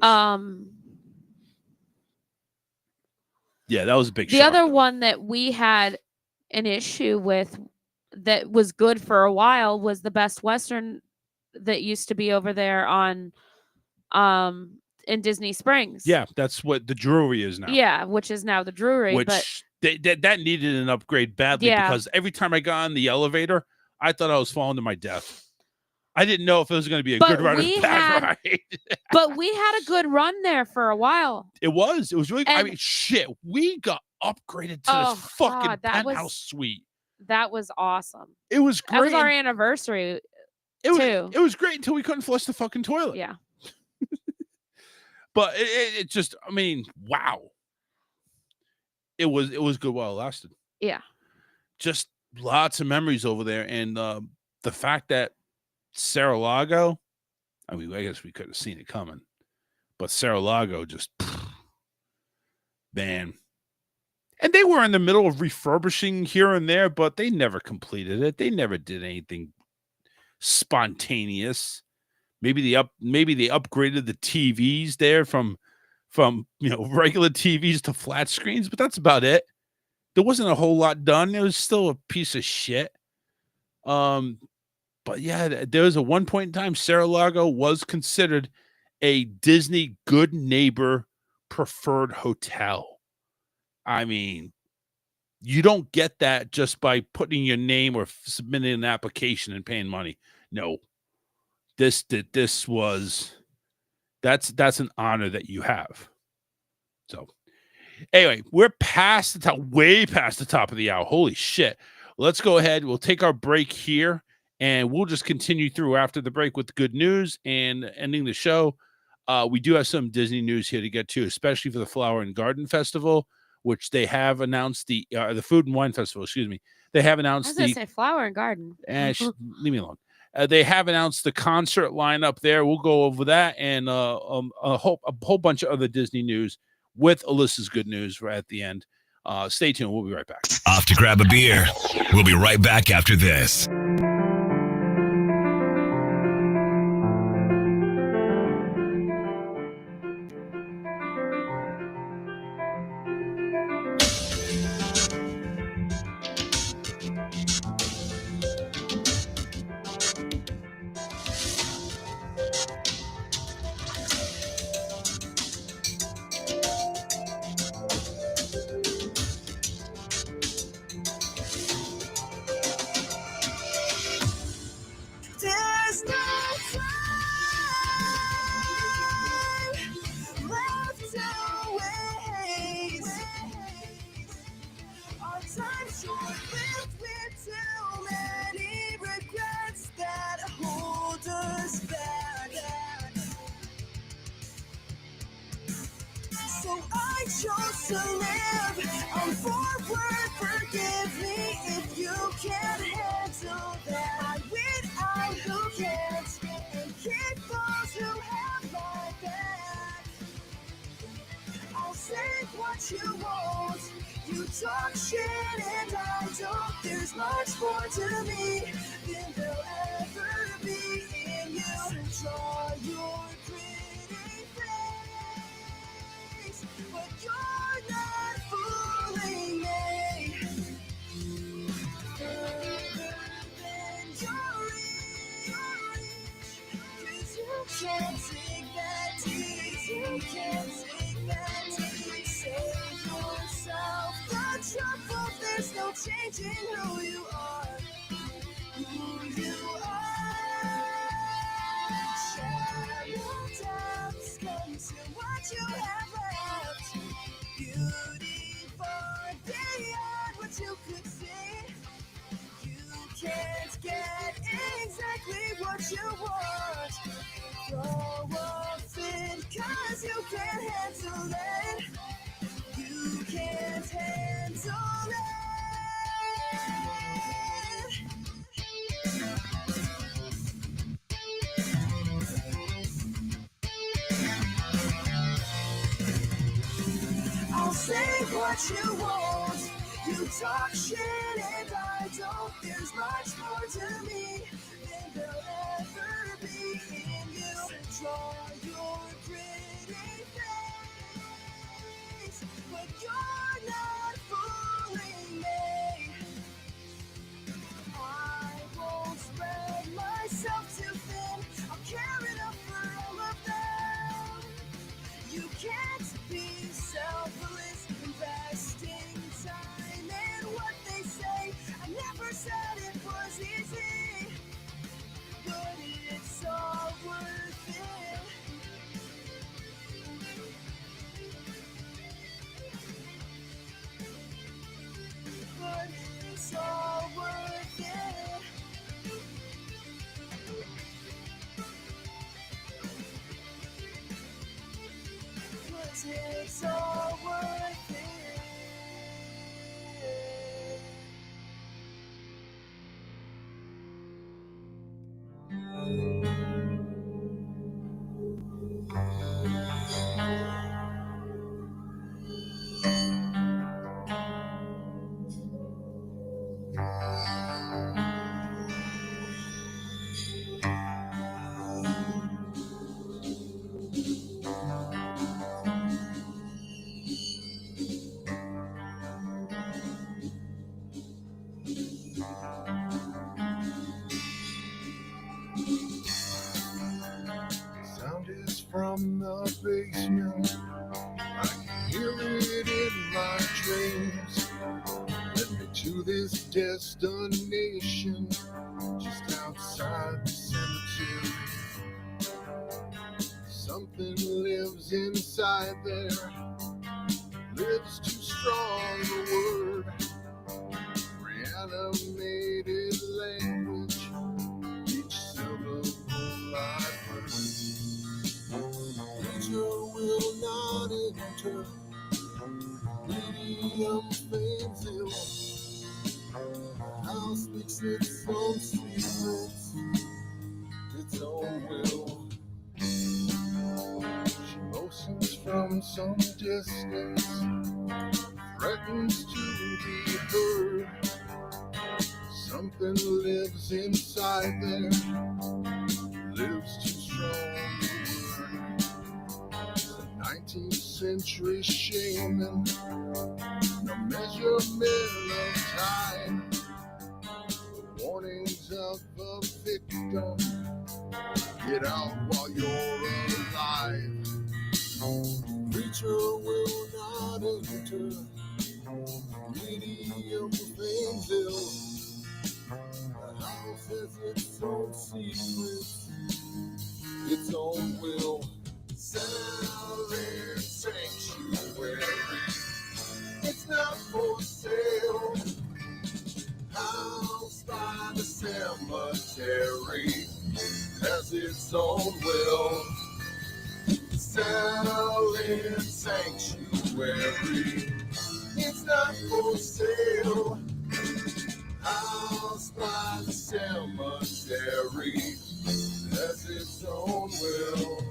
Yeah, that was a big The shock, other though. one that we had an issue with that was good for a while was the Best Western that used to be over there on in Disney Springs. Yeah, that's what the Drury is now. Yeah, which is now the Drury. Which that needed an upgrade badly because every time I got on the elevator, I thought I was falling to my death. I didn't know if it was going to be a good ride or a bad ride. But we had a good run there for a while. It was really. Shit, we got upgraded to this fucking penthouse suite. That was awesome. It was great. That was our anniversary. It was great until we couldn't flush the fucking toilet. Yeah. But it just, wow. It was good while it lasted. Yeah. Just lots of memories over there. And the fact that Sarah-Lago, I guess we could have seen it coming. But Sarah-Lago just, man. And they were in the middle of refurbishing here and there, but they never completed it. They never did anything spontaneous. Maybe they upgraded the TVs there from regular TVs to flat screens, but that's about it. there wasn't a whole lot done. It was still a piece of shit. But yeah, there was a one point in time Sarah-Lago was considered a Disney good neighbor preferred hotel. I mean, you don't get that just by putting your name or submitting an application and paying money. No, that's an honor that you have. So anyway, we're way past the top of the hour. Holy shit. Let's go ahead. We'll take our break here and we'll just continue through after the break with good news and ending the show. We do have some Disney news here to get to, especially for the Flower and Garden Festival, which they have announced the Food and Wine Festival, excuse me. They have announced I was going to say Flower and Garden. Leave me alone. They have announced the concert lineup there. We'll go over that and a whole bunch of other Disney news with Alyssa's good news right at the end. Stay tuned. We'll be right back. Off to grab a beer. We'll be right back after this. There's no time left to waste. Our time's short-lived with too many regrets that hold us back. So I chose to live. I'm forward, forgive me if you can't handle that. I win out who can't, and kick those who have my back. I'll say what you want. You talk shit and I don't. There's much more to me than there'll ever be in you. So draw your pretty face, but you're not fooling me. Further than your reach, 'cause you can't take that deep. You can't take that deep. Save yourself the trouble. There's no changing who you are. Who you are. Shallow doubts come to what you have left. Beauty far beyond what you could see. You can't get exactly what you want. Throw off it 'cause you can't handle it. You can't handle it. I'll say what you want. You talk shit and I don't. There's much more to me than there'll ever be in you. Draw your pretty face, but you're not fooling me. I won't spread myself too thin. I'll care enough for all of them. You can't be selfless, investing time in what they say. I never said it was easy, but it's all worth it. But it's all worth it. But it's all worth it. this destination just outside the cemetery. Something lives inside there, lives too strong a word. Reanimated language, each syllable I heard. Preacher will not enter, medium fades ill. House speaks its own secrets, its own will. She motions from some distance, threatens to be heard. Something lives inside there, lives too strong a word. The 19th century shaman, no measurement of time. The warnings of a victim, get out while you're alive. Preacher will not enter, medium Painesville. The house has its own secrets, its own will. Silent sanctuary, it's not for sale. House by the cemetery has its own will. Silent sanctuary, it's not for sale. House by the cemetery has its own will.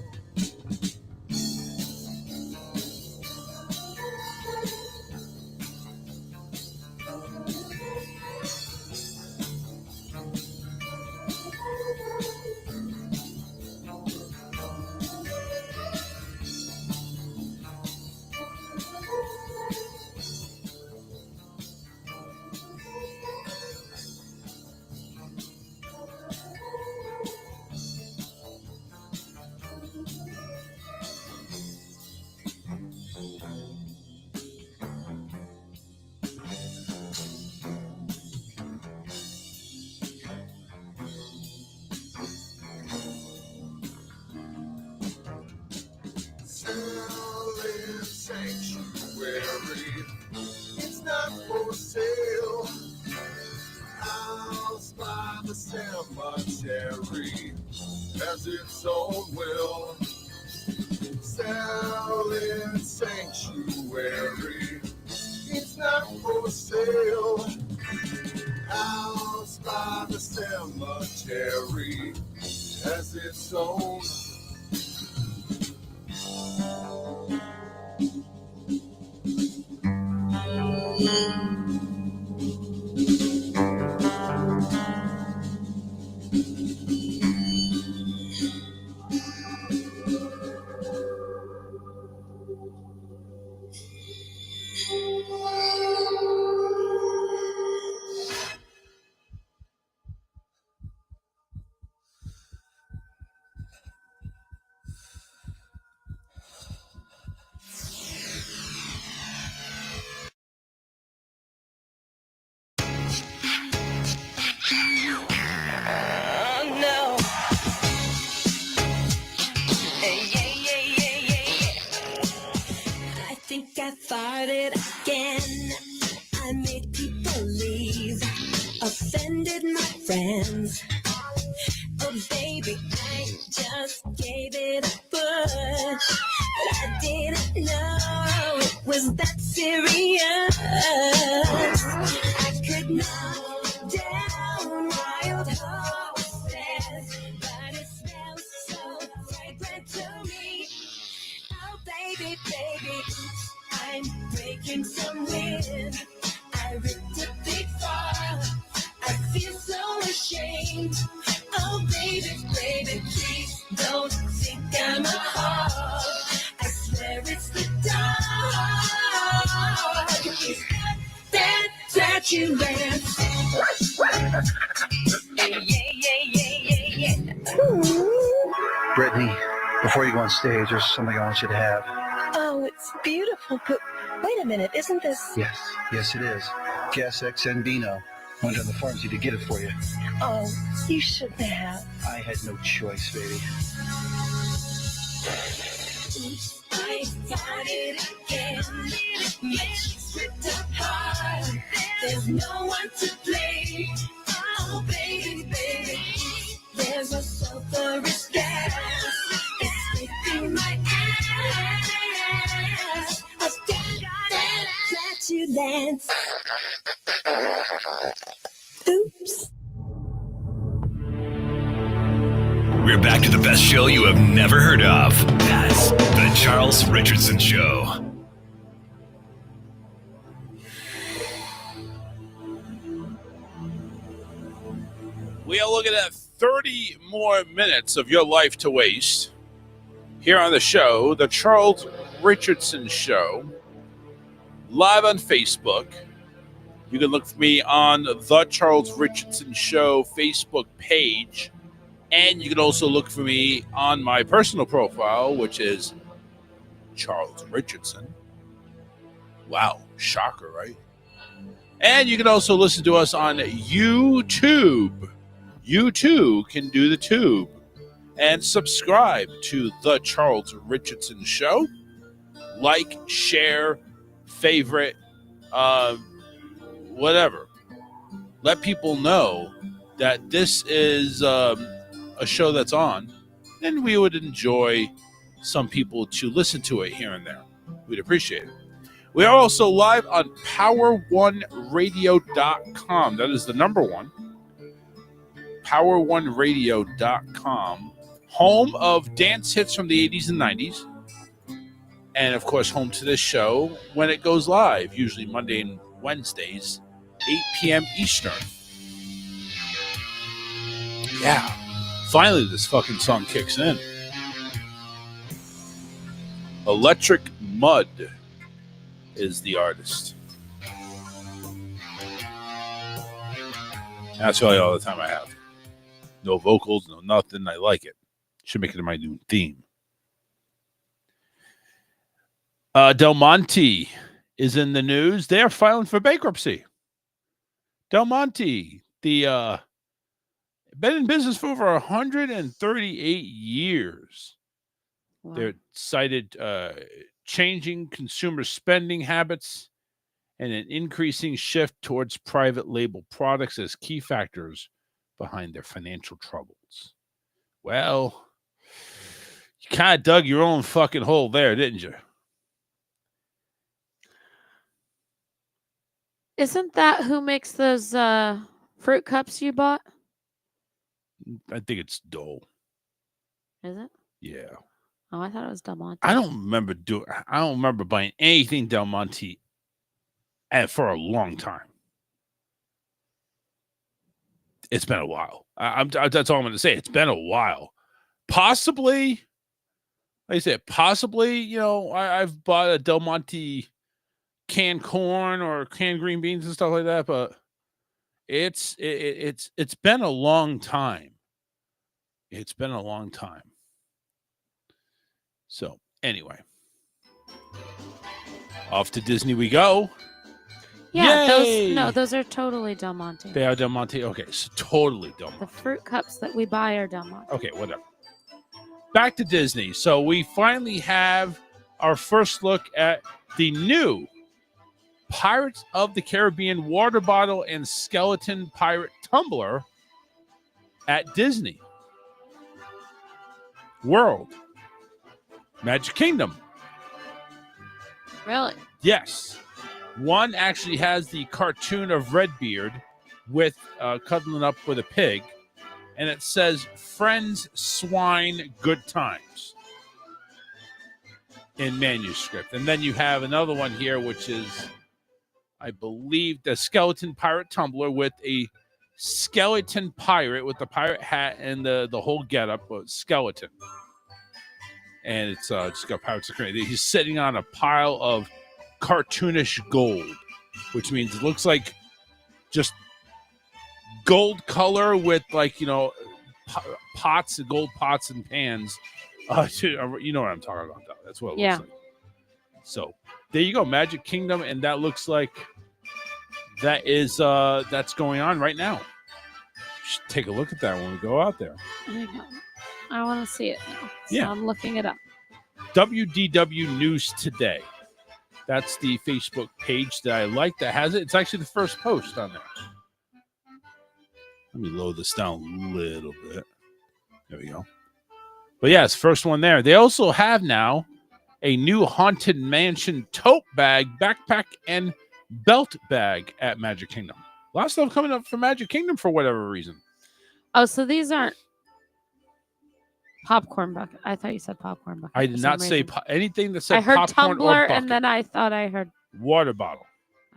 Silent sanctuary, it's not for sale. House by the cemetery has its own will. Silent sanctuary, it's not for sale. House by the cemetery has its own. I farted again. I made people leave, offended my friends. Oh baby, I just gave it a push, but I didn't know it was that serious. I could knock down wild horses, but it smells so fragrant to me. Oh baby, baby, I'm breaking some wind. I ripped a big fall. I feel so ashamed. Oh baby, baby, please don't think I'm a whore. I swear it's the dog. He's got that flatulence. Yeah, yeah, yeah, yeah, yeah. Brittany, before you go on stage, there's something I want you to have. Oh, it's beautiful, but wait a minute, isn't this... Yes, it is. Guess XN Bino went to the pharmacy to get it for you. Oh, you shouldn't have. I had no choice, baby. I got it again. Makes it apart. There's no one to blame. Oh, baby. There's a sulfurous gas. It's making my ass. A flatulence. Oops. We're back to the best show you have never heard of. That's The Charles Richardson Show. We are looking at 30 more minutes of your life to waste here on the show, The Charles Richardson Show, live on Facebook. You can look for me on The Charles Richardson Show Facebook page. And you can also look for me on my personal profile, which is Charles Richardson. Wow, shocker, right? And you can also listen to us on YouTube. You too can do the tube. And subscribe to The Charles Richardson Show. Like, share, favorite, whatever. Let people know that this is a show that's on, and we would enjoy some people to listen to it here and there. We'd appreciate it. We are also live on power1radio.com. That is the number one. power1radio.com. Home of dance hits from the 80s and 90s. And, of course, home to this show when it goes live, usually Monday and Wednesdays, 8 p.m. Eastern. Yeah. Finally, this fucking song kicks in. Electric Mud is the artist. That's really all the time I have. No vocals, no nothing. I like it. Should make it my new theme. Del Monte is in the news. They're filing for bankruptcy. Del Monte, the been in business for over 138 years. Wow. They're cited changing consumer spending habits and an increasing shift towards private label products as key factors behind their financial troubles. Well, you kind of dug your own fucking hole there, didn't you? Isn't that who makes those fruit cups you bought? I think it's Dole. Is it? Yeah. Oh, I thought it was Del Monte. I don't remember buying anything Del Monte for a long time. It's been a while. That's all I'm going to say. It's been a while. Possibly, like I said, I've bought a Del Monte canned corn or canned green beans and stuff like that, but it's been a long time. It's been a long time. So anyway, off to Disney we go. Yeah, Yay! those are totally Del Monte. They are Del Monte. Okay, so totally Del Monte. The fruit cups that we buy are Del Monte. Okay, whatever. Back to Disney. So we finally have our first look at the new Pirates of the Caribbean water bottle and skeleton pirate tumbler at Disney World. Magic Kingdom. Really? Yes. One actually has the cartoon of Redbeard with cuddling up with a pig, and it says, "Friends, swine, good times," in manuscript. And then you have another one here, which is, I believe, the skeleton pirate tumbler with a skeleton pirate with the pirate hat and the whole getup of skeleton. And it's just got Pirates of the Caribbean. He's sitting on a pile of cartoonish gold, which means it looks like just gold color with, like, pots, gold pots and pans. You know what I'm talking about, though. That's what it looks like. So there you go, Magic Kingdom, and that looks like that is that's going on right now. Should take a look at that when we go out there. I want to see it now. So Yeah. I'm looking it up. WDW News Today. That's the Facebook page that I like that has it. It's actually the first post on there. Let me load this down a little bit. There we go. But yeah, it's the first one there. They also have now a new Haunted Mansion tote bag, backpack, and belt bag at Magic Kingdom. A lot of stuff coming up for Magic Kingdom for whatever reason. Oh, so these aren't popcorn bucket. I thought you said popcorn bucket. I did not say anything that said I heard popcorn or tumbler, bucket. and then I thought I heard Water bottle.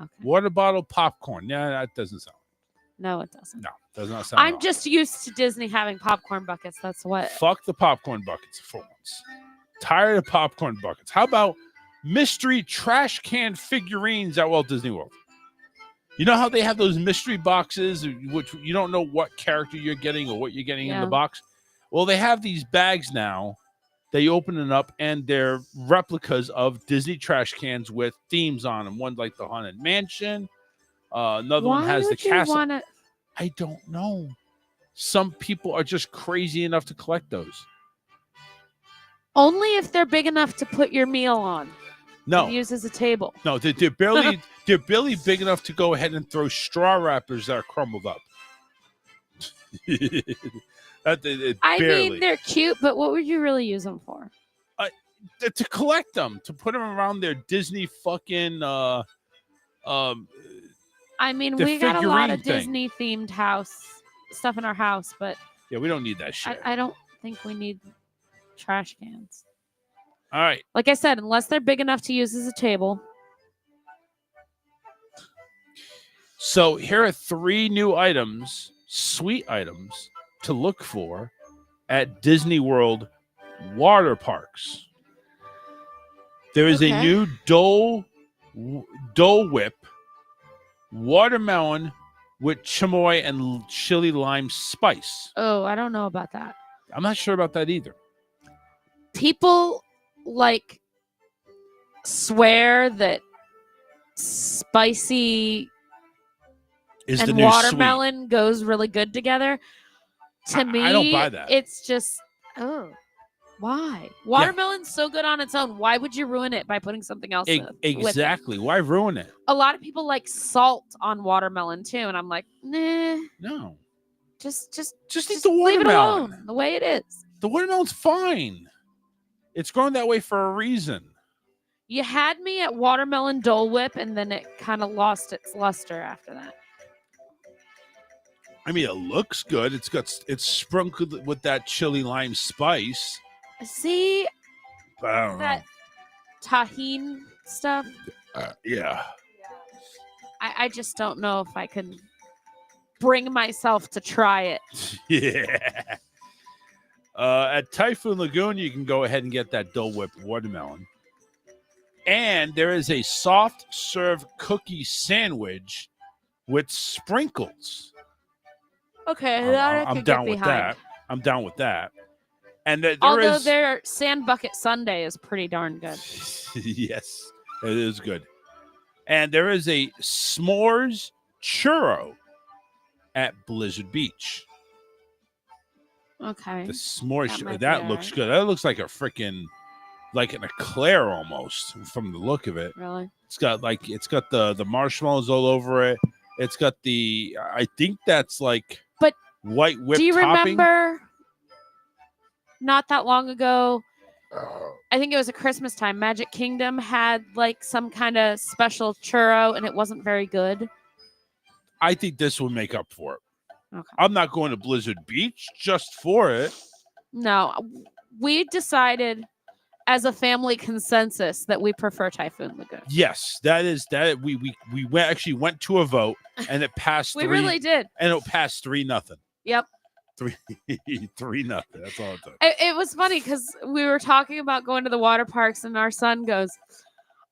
Okay. Water bottle, popcorn. Yeah, that doesn't sound. No, it doesn't. No, does not sound. I'm just used to Disney having popcorn buckets. That's what. Fuck the popcorn buckets for once. Tired of popcorn buckets. How about mystery trash can figurines at Walt Disney World? You know how they have those mystery boxes, which you don't know what character you're getting or what you're getting in the box? Well, they have these bags now. They open it up, and they're replicas of Disney trash cans with themes on them. One like the Haunted Mansion. Another one has the castle. I don't know. Some people are just crazy enough to collect those. Only if they're big enough to put your meal on. No. And use as a table. No, they're barely big enough to go ahead and throw straw wrappers that are crumbled up. I mean, they're cute, but what would you really use them for? To collect them, to put them around their Disney fucking. I mean, we got a lot of Disney themed house stuff in our house, but yeah, we don't need that shit. I don't think we need trash cans. All right. Like I said, unless they're big enough to use as a table. So here are 3 new items, sweet items, to look for at Disney World water parks. There is a new Dole Whip watermelon with chamoy and chili lime spice. Oh, I don't know about that. I'm not sure about that either. People swear that spicy is and the new watermelon goes really good together. To me, I don't buy that. It's just why? Watermelon's so good on its own. Why would you ruin it by putting something else in? Exactly. Why ruin it? A lot of people like salt on watermelon too, and I'm like, nah. No. Just eat the leave it watermelon. alone the way it is. The watermelon's fine. It's grown that way for a reason. You had me at watermelon Dole Whip, and then it kind of lost its luster after that. I mean, it looks good. It's sprinkled with that chili lime spice. See But I don't that tahine stuff? Yeah. I just don't know if I can bring myself to try it. Yeah. At Typhoon Lagoon, you can go ahead and get that Dole Whip watermelon. And there is a soft serve cookie sandwich with sprinkles. Okay, that I I'm could down get with behind. that. I'm down with that. And Although their sand bucket sundae is pretty darn good. Yes, it is good. And there is a s'mores churro at Blizzard Beach. Okay. The s'mores might that be looks alright. good. That looks like a freaking like an eclair almost from the look of it. Really? It's got the marshmallows all over it. It's got I think that's like But white whipped do you topping. remember not that long ago, I think it was a Christmas time, Magic Kingdom had like some kind of special churro and it wasn't very good? I think this will make up for it. Okay. I'm not going to Blizzard Beach just for it. No, we decided as a family consensus that we prefer Typhoon Lagoon. Yes, that we went to a vote and it passed. We really did. And it passed 3-0. Yep. 3-0. That's all it took. It was funny because we were talking about going to the water parks and our son goes,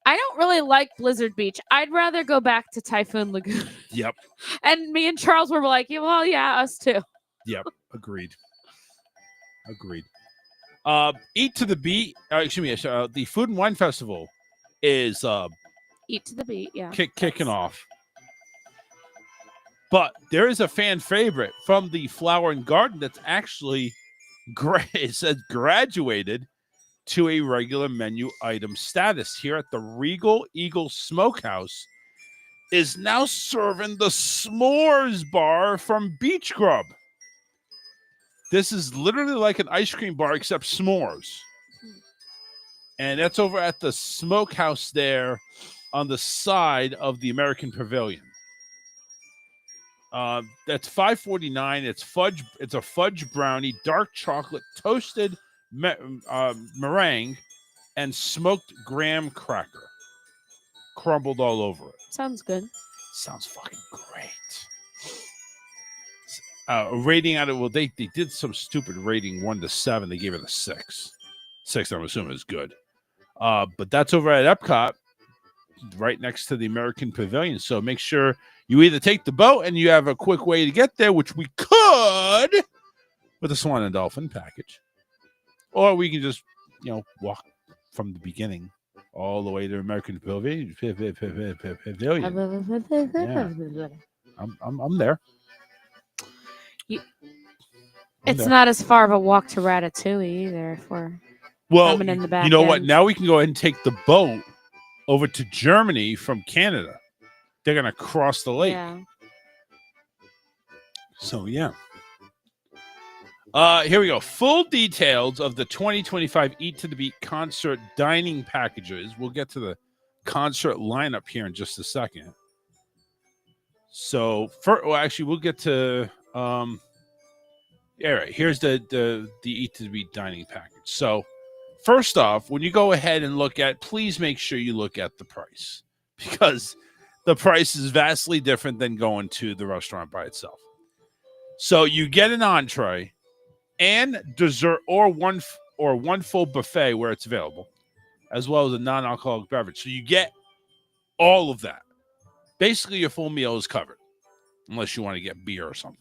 I don't really like Blizzard Beach. I'd rather go back to Typhoon Lagoon. Yep. And me and Charles were like, yeah, well, yeah, us too. Yep. Agreed. Eat to the Beat. The Food and Wine Festival is Eat to the Beat, yeah. kicking off. But there is a fan favorite from the Flower and Garden that's actually it says graduated to a regular menu item status here at the Regal Eagle Smokehouse is now serving the s'mores bar from Beach Grub. This is literally like an ice cream bar except s'mores. And that's over at the smokehouse there on the side of the American Pavilion. That's $5.49. It's fudge. It's a fudge brownie, dark chocolate, toasted meringue, and smoked graham cracker, crumbled all over it. Sounds good. Sounds fucking great. Rating out of they did some stupid rating 1 to 7. They gave it a 6. 6, I'm assuming, is good. But that's over at Epcot, right next to the American Pavilion. So make sure you either take the boat and you have a quick way to get there, which we could with the Swan and Dolphin package, or we can just walk from the beginning all the way to American Pavilion. Yeah. I'm there. It's not as far of a walk to Ratatouille either. If we're coming in the back you know end. what? Now we can go ahead and take the boat over to Germany from Canada. They're going to cross the lake. Yeah. So, yeah. Here we go. Full details of the 2025 Eat to the Beat concert dining packages. We'll get to the concert lineup here in just a second. So, we'll get to... all right, here's the Eat to the Beat dining package. So, first off, when you go ahead and please make sure you look at the price, because the price is vastly different than going to the restaurant by itself. So you get an entree and dessert, or one full buffet where it's available, as well as a non-alcoholic beverage. So you get all of that. Basically, your full meal is covered, unless you want to get beer or something.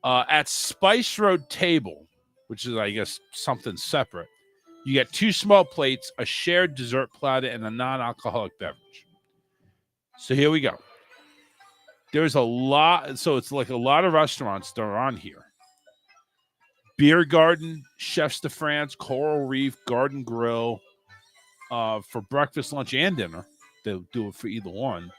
At Spice Road Table, which is, I guess, something separate, you get 2 small plates, a shared dessert platter, and a non-alcoholic beverage. So here we go. There's a lot. So it's like a lot of restaurants that are on here. Beer Garden, Chefs de France, Coral Reef, Garden Grill, for breakfast, lunch, and dinner. They'll do it for either one.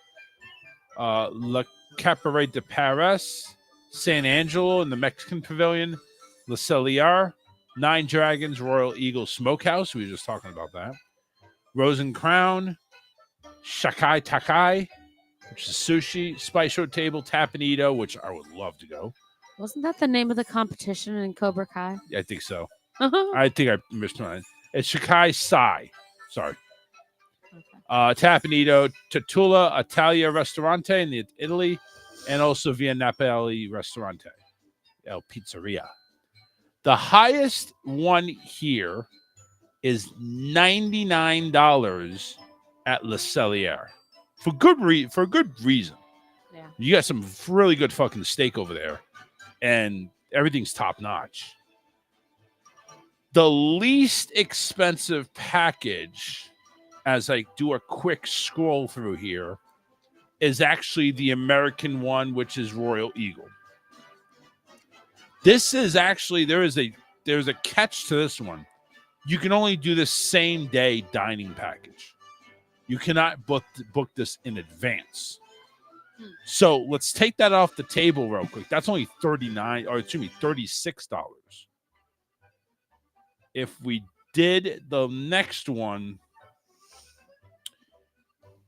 La Cabaret de Paris, San Angelo in the Mexican Pavilion, Le Cellier, Nine Dragons, Royal Eagle Smokehouse. We were just talking about that. Rose and Crown, Shakai Takai, which is sushi, Spice Road Table, Tapanito, which I would love to go. Wasn't that the name of the competition in Cobra Kai? I think so. I think I mispronounced it. It's Shakai Sai. Sorry. Tapanito, Tatula Italia Ristorante in Italy, and also Via Napoli Ristorante, El Pizzeria. The highest one here is $99 at Le Cellier for good reason. Yeah. You got some really good fucking steak over there, and everything's top notch. The least expensive package, as I do a quick scroll through here, is actually the American one, which is Royal Eagle. This is actually there's a catch to this one. You can only do this same day dining package. You cannot book this in advance. So let's take that off the table real quick. That's only $36. If we did the next one,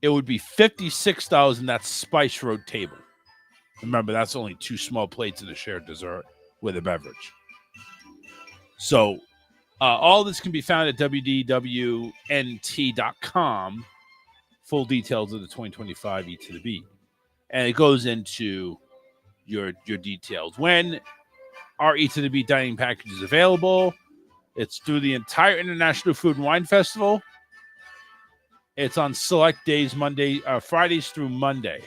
it would be $56, and that's Spice Road Table. Remember, that's only 2 small plates and a shared dessert with a beverage. So all this can be found at wdwnt.com. Full details of the 2025 Eat to the Beat. And it goes into your details. When our Eat to the Beat dining package is available, it's through the entire International Food and Wine Festival. It's on select days, Fridays through Monday.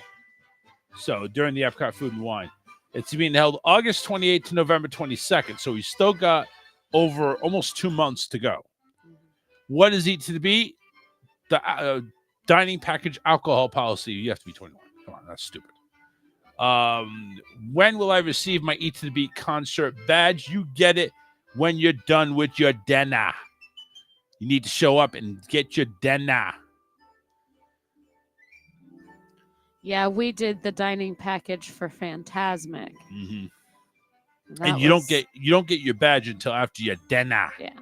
So during the Epcot Food and Wine. It's being held August 28th to November 22nd. So we still got over almost 2 months to go. What is Eat to the Beat? The dining package alcohol policy. You have to be 21. Come on, that's stupid. When will I receive my Eat to the Beat concert badge? You get it when you're done with your dinner. You need to show up and get your dinner. Yeah, we did the dining package for Fantasmic. Mm-hmm. That And you was- don't get your badge until after your dinner. Yeah.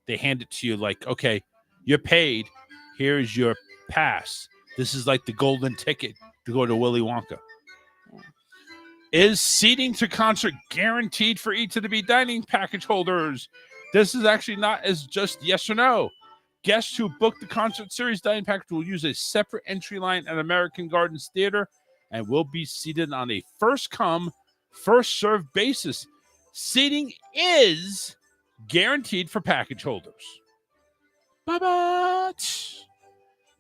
They hand it to you like, okay, you're paid. Here's your pass. This is like the golden ticket to go to Willy Wonka. Yeah. Is seating to concert guaranteed for Eat to the Beat dining package holders? This is actually not as just yes or no. Guests who book the concert series dining package will use a separate entry line at American Gardens Theater and will be seated on a first come, first served basis. Seating is guaranteed for package holders. But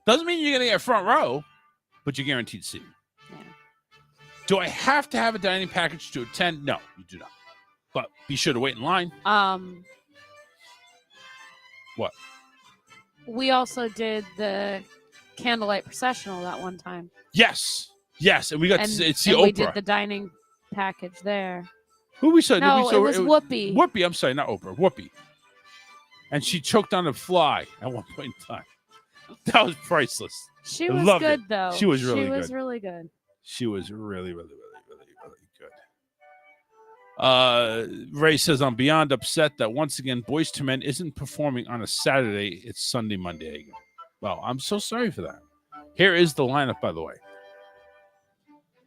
doesn't mean you're going to get front row, but you're guaranteed seating. Yeah. Do I have to have a dining package to attend? No, you do not. But be sure to wait in line. What? We also did the candlelight processional that one time. Yes. And we got to see and Oprah. we did the dining package there. Who we saw? No, we saw, it was Whoopi. Whoopi, I'm sorry, not Oprah. Whoopi. And she choked on a fly at one point in time. That was priceless. She I was loved good, it. though. She was really good. She was really good. She was really, really, really, really, really good. Ray says, I'm beyond upset that once again, Boyz II Men isn't performing on a Saturday. It's Sunday, Monday again. Well, I'm so sorry for that. Here is the lineup, by the way.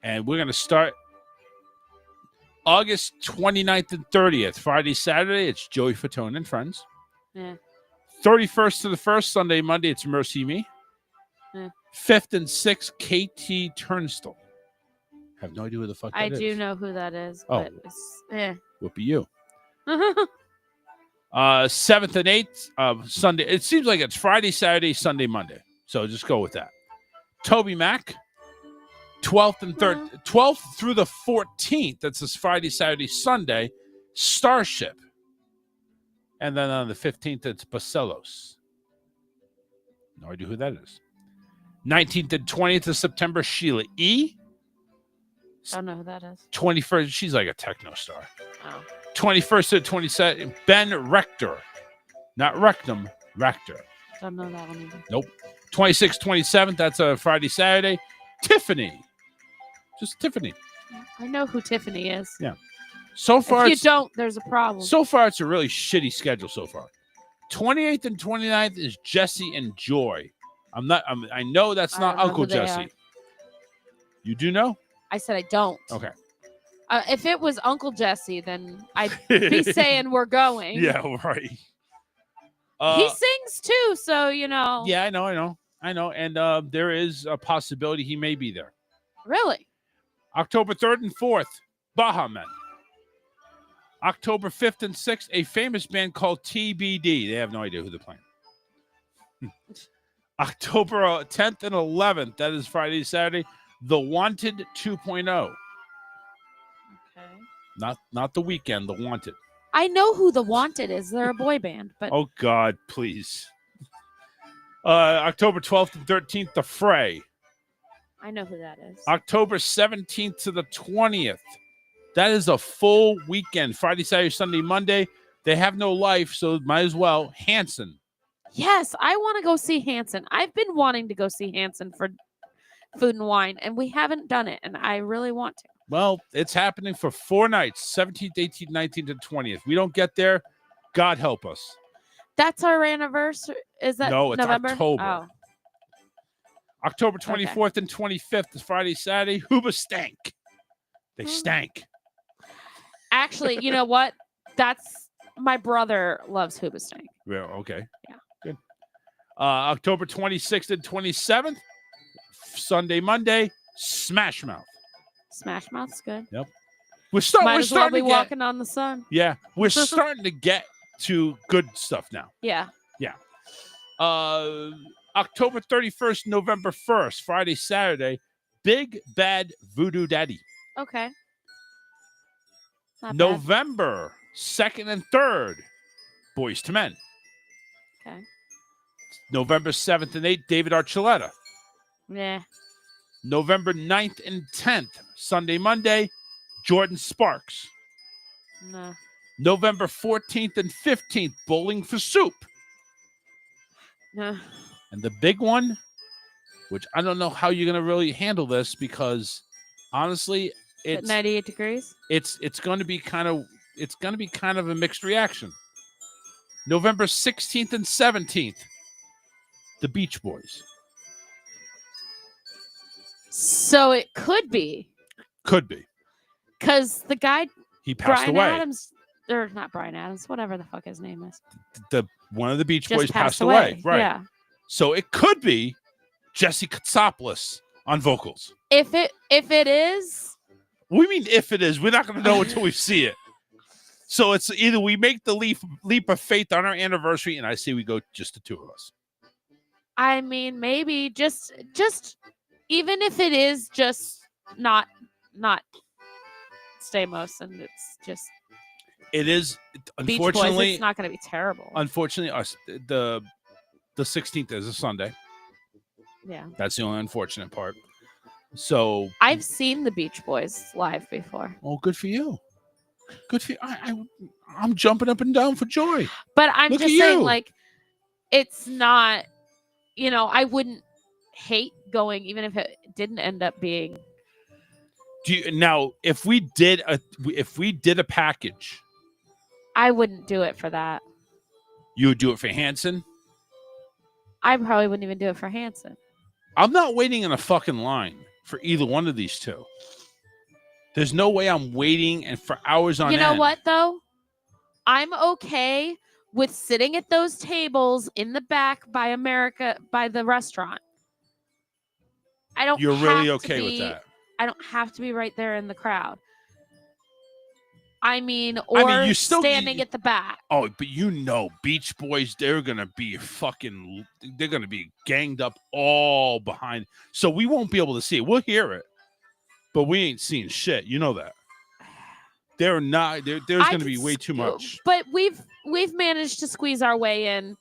And we're going to start August 29th and 30th. Friday, Saturday, it's Joey Fatone and Friends. Yeah. 31st to the 1st, Sunday, Monday, it's Mercy Me. Yeah. 5th and 6th, KT Turnstile. Have no idea who the fuck that I is. do know who that is, Oh. but it's, yeah. Whoopie you. 7th and 8th, Sunday. It seems like it's Friday, Saturday, Sunday, Monday. So just go with that. Toby Mac, 12th and 12th through the 14th. That's this Friday, Saturday, Sunday. Starship. And then on the 15th, it's Bacelos. No idea who that is. 19th and 20th of September, Sheila E. Don't know who that is. 21st, she's like a techno star. Oh. 21st to 22nd, Ben Rector. Not Rectum, Rector. Don't know that one either. Nope. 26th, 27th, that's a Friday, Saturday. Tiffany. Just Tiffany. I know who Tiffany is. Yeah. So far, If you don't, there's a problem. So far, it's a really shitty schedule so far. 28th and 29th is Jesse and Joy. I know that's not don't know Uncle who they Jesse. are. You do know? I said I don't. Okay. If it was Uncle Jesse, then I'd be saying we're going. Yeah, right. He sings too, so you know. Yeah, I know. And there is a possibility he may be there. Really? October 3rd and 4th, Baha Men. October 5th and 6th, a famous band called TBD. They have no idea who they're playing. October 10th and 11th, that is Friday, Saturday, The Wanted 2.0. Okay. Not The Weekend, The Wanted. I know who The Wanted is. They're a boy band, but Oh, God, please. October 12th and 13th, The Fray. I know who that is. October 17th to the 20th. That is a full weekend. Friday, Saturday, Sunday, Monday. They have no life, so might as well. Hanson. Yes, I want to go see Hanson. I've been wanting to go see Hanson for Food and Wine, and we haven't done it, and I really want to. Well, it's happening for 4 nights, 17th, 18th, 19th, and 20th. We don't get there, God help us. That's our anniversary. Is that No, it's November? October. Oh. October 24th and 25th is Friday, Saturday. Huba stank. They stank. Actually, you know what? That's my brother loves Hoobastank. Yeah, okay. Yeah. Good. October 26th and 27th, Sunday, Monday, Smash Mouth. Smash Mouth's good. Yep. Might We're as well starting be to get, walking on the sun. Yeah, we're starting to get to good stuff now. Yeah. Yeah. October 31st, November 1st, Friday, Saturday, Big Bad Voodoo Daddy. Okay. Not bad. November 2nd and 3rd, Boyz II Men. Okay. November 7th and 8th, David Archuleta. Yeah. November 9th and 10th, Sunday, Monday, Jordan Sparks. No. November 14th and 15th, Bowling for Soup. No. And the big one, which I don't know how you're going to really handle this because honestly, At 98 degrees. it's going to be kind of a mixed reaction. November 16th and 17th, the Beach Boys. So it could be. Could be. Because the guy, He passed Brian away. Adams, or not Brian Adams, whatever the fuck his name is. One of the Beach Just Boys passed away. away. Right. Yeah. So it could be Jesse Katsopoulos on vocals. If it is, We mean if it is. We're not going to know until we see it. So it's either we make the leap of faith on our anniversary, and I say we go just the two of us. I mean, maybe just even if it is just not Stamos and it's just It is Beach Boys, unfortunately. it's not going to be terrible. Unfortunately, the 16th is a Sunday. Yeah. That's the only unfortunate part. So I've seen the Beach Boys live before. oh, good for you. Good for you. I'm jumping up and down for joy. But I'm Look just at saying, you. like, it's not, I wouldn't hate going even if it didn't end up being. Now, if we did a package, I wouldn't do it for that. you would do it for Hanson? I probably wouldn't even do it for Hanson. I'm not waiting in a fucking line for either one of these two. There's no way I'm waiting and for hours on end. You know what, though? I'm okay with sitting at those tables in the back by the restaurant. I don't. You're really have to okay with be- that? I don't have to be right there in the crowd. I mean, or you still- standing at the back. Oh, but Beach Boys, they're going to be ganged up all behind. So we won't be able to see it. We'll hear it, but we ain't seeing shit. You know that. They're not, there's going to be way too much. But we've managed to squeeze our way in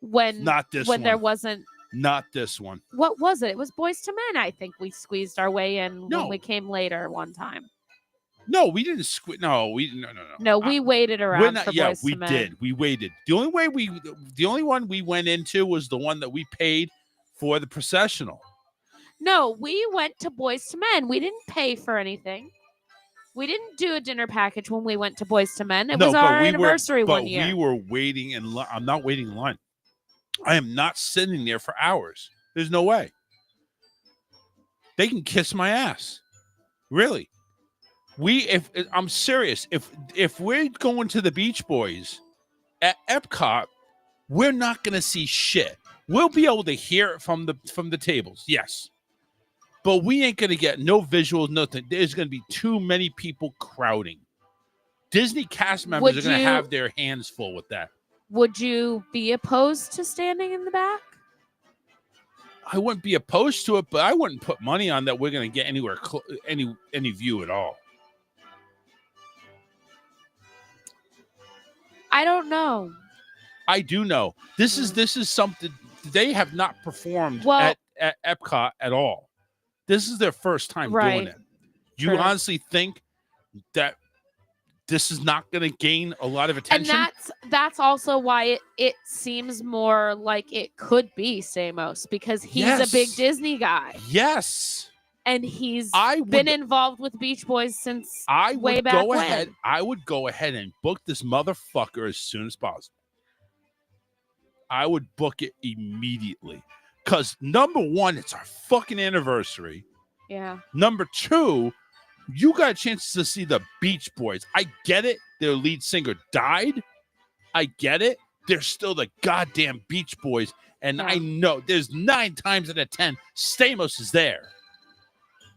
when Not this when there one. wasn't. Not this one. What was it? It was Boys to Men. I think we squeezed our way in No. when we came later one time. No, we didn't squeeze. No, no. No, we waited around We're not, for yeah, Boys we to Men. did. We waited. The only one we went into was the one that we paid for the processional. No, we went to Boys to Men. We didn't pay for anything. We didn't do a dinner package when we went to Boys to Men. It was our anniversary one year. We were waiting in line. I'm not waiting in line. I am not sitting there for hours. There's no way. They can kiss my ass. Really. If I'm serious, if we're going to the Beach Boys at Epcot, we're not going to see shit. We'll be able to hear it from the tables, yes, but we ain't going to get no visuals, nothing. There's going to be too many people crowding. Disney cast members are going to have their hands full with that. Would you be opposed to standing in the back? I wouldn't be opposed to it, but I wouldn't put money on that we're going to get anywhere any view at all. I don't know. I do know. This is something they have not performed at Epcot at all. This is their first time doing it. You True. honestly think that this is not going to gain a lot of attention? And that's also why it seems more like it could be Stamos, because he's a big Disney guy. Yes. And he's been involved with Beach Boys since way back when. I would go ahead and book this motherfucker as soon as possible. I would book it immediately. Because number one, it's our fucking anniversary. Yeah. Number two, you got a chance to see the Beach Boys. I get it. Their lead singer died. I get it. They're still the goddamn Beach Boys. And I know there's 9 times out of 10, Stamos is there.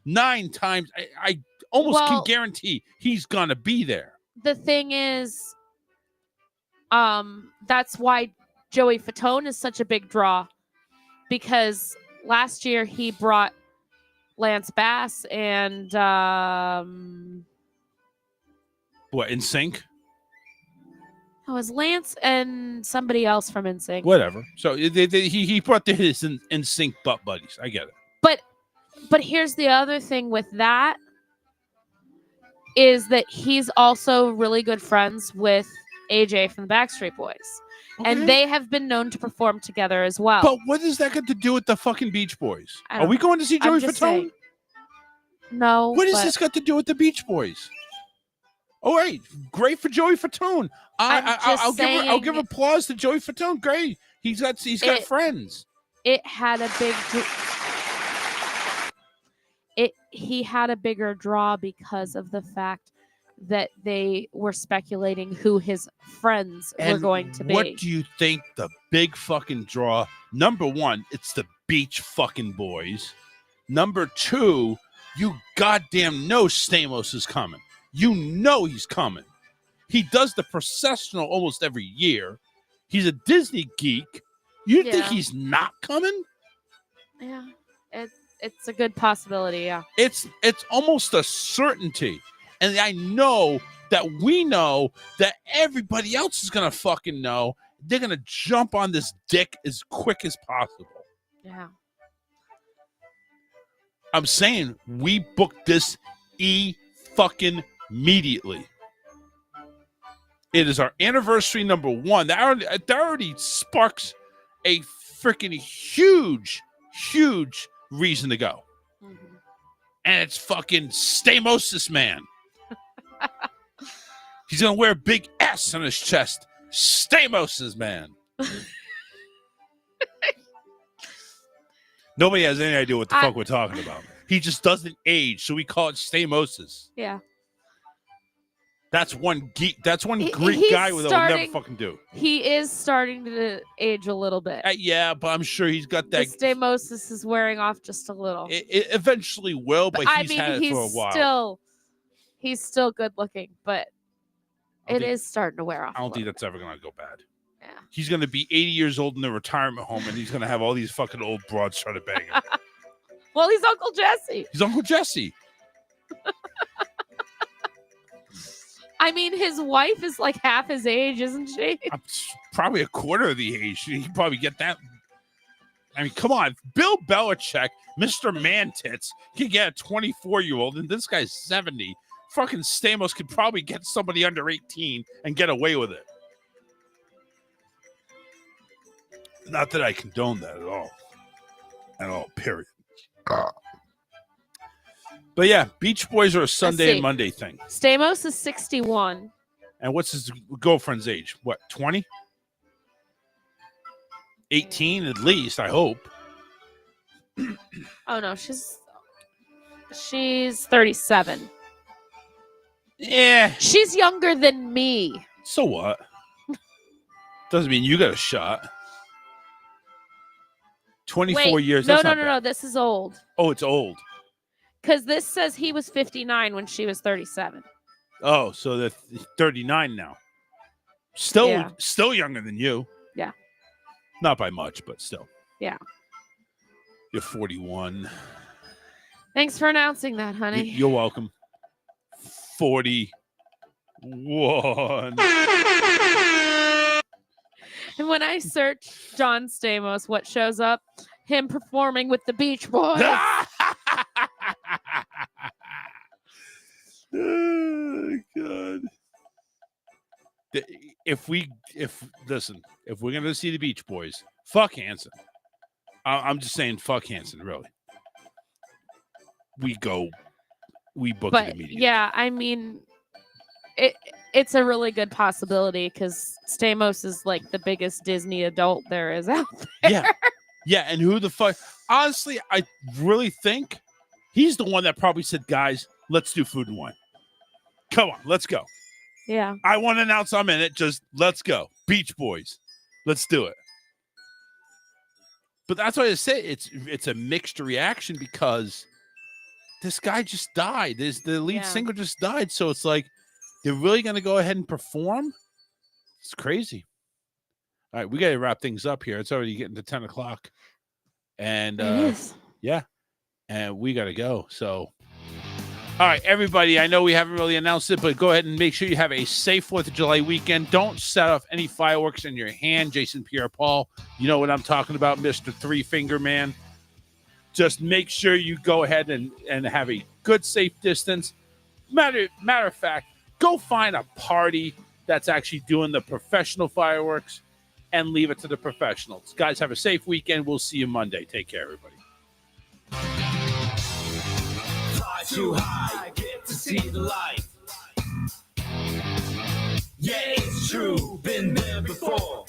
9 times. I almost can guarantee he's going to be there. The thing is, that's why Joey Fatone is such a big draw. Because last year he brought Lance Bass and what, NSYNC? it was Lance and somebody else from NSYNC. Whatever. So he brought his NSYNC butt buddies. I get it. But But here's the other thing with that is that he's also really good friends with AJ from the Backstreet Boys. Okay. And they have been known to perform together as well. But what does that got to do with the fucking Beach Boys? Are we going to see Joey Fatone? No. What has this got to do with the Beach Boys? All right, great for Joey Fatone. I'll give applause to Joey Fatone. Great, he's got friends. It had a big. He had a bigger draw because of the fact that they were speculating who his friends were going to be. What do you think the big fucking draw? Number one, it's the Beach fucking Boys. Number two, you goddamn know Stamos is coming. You know he's coming. He does the processional almost every year. He's a Disney geek. You think he's not coming? Yeah, it's a good possibility. Yeah, it's almost a certainty. And I know that we know that everybody else is gonna fucking know. They're gonna jump on this dick as quick as possible. Yeah. I'm saying we booked this fucking immediately. It is our anniversary number 1. That already sparks a freaking huge reason to go. Mm-hmm. And it's fucking Stamosis Man. He's going to wear a big S on his chest. Stamosis Man. Nobody has any idea what the fuck we're talking about. He just doesn't age, so we call it Stamosis. Yeah. That's one geek. That's one Greek guy that'll never fucking do. He is starting to age a little bit. Yeah, but I'm sure he's got that. The Stamosis is wearing off just a little. It eventually will, but he's had it for a while. He's still good looking, but it is starting to wear off. I don't think that's ever going to go bad. Yeah. He's going to be 80 years old in the retirement home, and he's going to have all these fucking old broads trying to bang him. Well, he's Uncle Jesse. He's Uncle Jesse. I mean, his wife is like half his age, isn't she? Probably a quarter of the age. He can probably get that. I mean, come on. Bill Belichick, Mr. Man-Tits, can get a 24-year-old, and this guy's 70. Fucking Stamos could probably get somebody under 18 and get away with it. Not that I condone that at all. At all, period. But yeah, Beach Boys are a Sunday and Monday thing. Stamos is 61. And what's his girlfriend's age? What, 20? 18 at least, I hope. Oh no, she's 37. Yeah. She's younger than me. So what? Doesn't mean you got a shot. 24 years. No. This is old. Oh, it's old. Because this says he was 59 when she was 37. Oh, so they're 39 now. Still younger than you. Yeah. Not by much, but still. Yeah. You're 41. Thanks for announcing that, honey. You're welcome. 41. And when I search John Stamos, what shows up? Him performing with the Beach Boys. Oh, God. If we're gonna see the Beach Boys, fuck Hanson. I'm just saying, fuck Hanson. Really, we book it immediately. Yeah, I mean, it's a really good possibility because Stamos is like the biggest Disney adult there is out there. Yeah, and who the fuck? Honestly, I really think he's the one that probably said, "Guys, let's do Food and Wine. Come on, let's go." Yeah. I want to announce I'm in it. Just let's go. Beach Boys. Let's do it. But that's why I say it's a mixed reaction because this guy just died. The lead singer just died. So it's like, they're really going to go ahead and perform? It's crazy. All right, we got to wrap things up here. It's already getting to 10 o'clock. And yeah, and we got to go. So, all right, everybody, I know we haven't really announced it, but go ahead and make sure you have a safe 4th of July weekend. Don't set off any fireworks in your hand. Jason Pierre-Paul, you know what I'm talking about, Mr. Three Finger Man. Just make sure you go ahead and have a good, safe distance. Matter of fact, go find a party that's actually doing the professional fireworks and leave it to the professionals. Guys, have a safe weekend. We'll see you Monday. Take care, everybody. Fly too high, get to see the light. Yeah, it's true, been there before.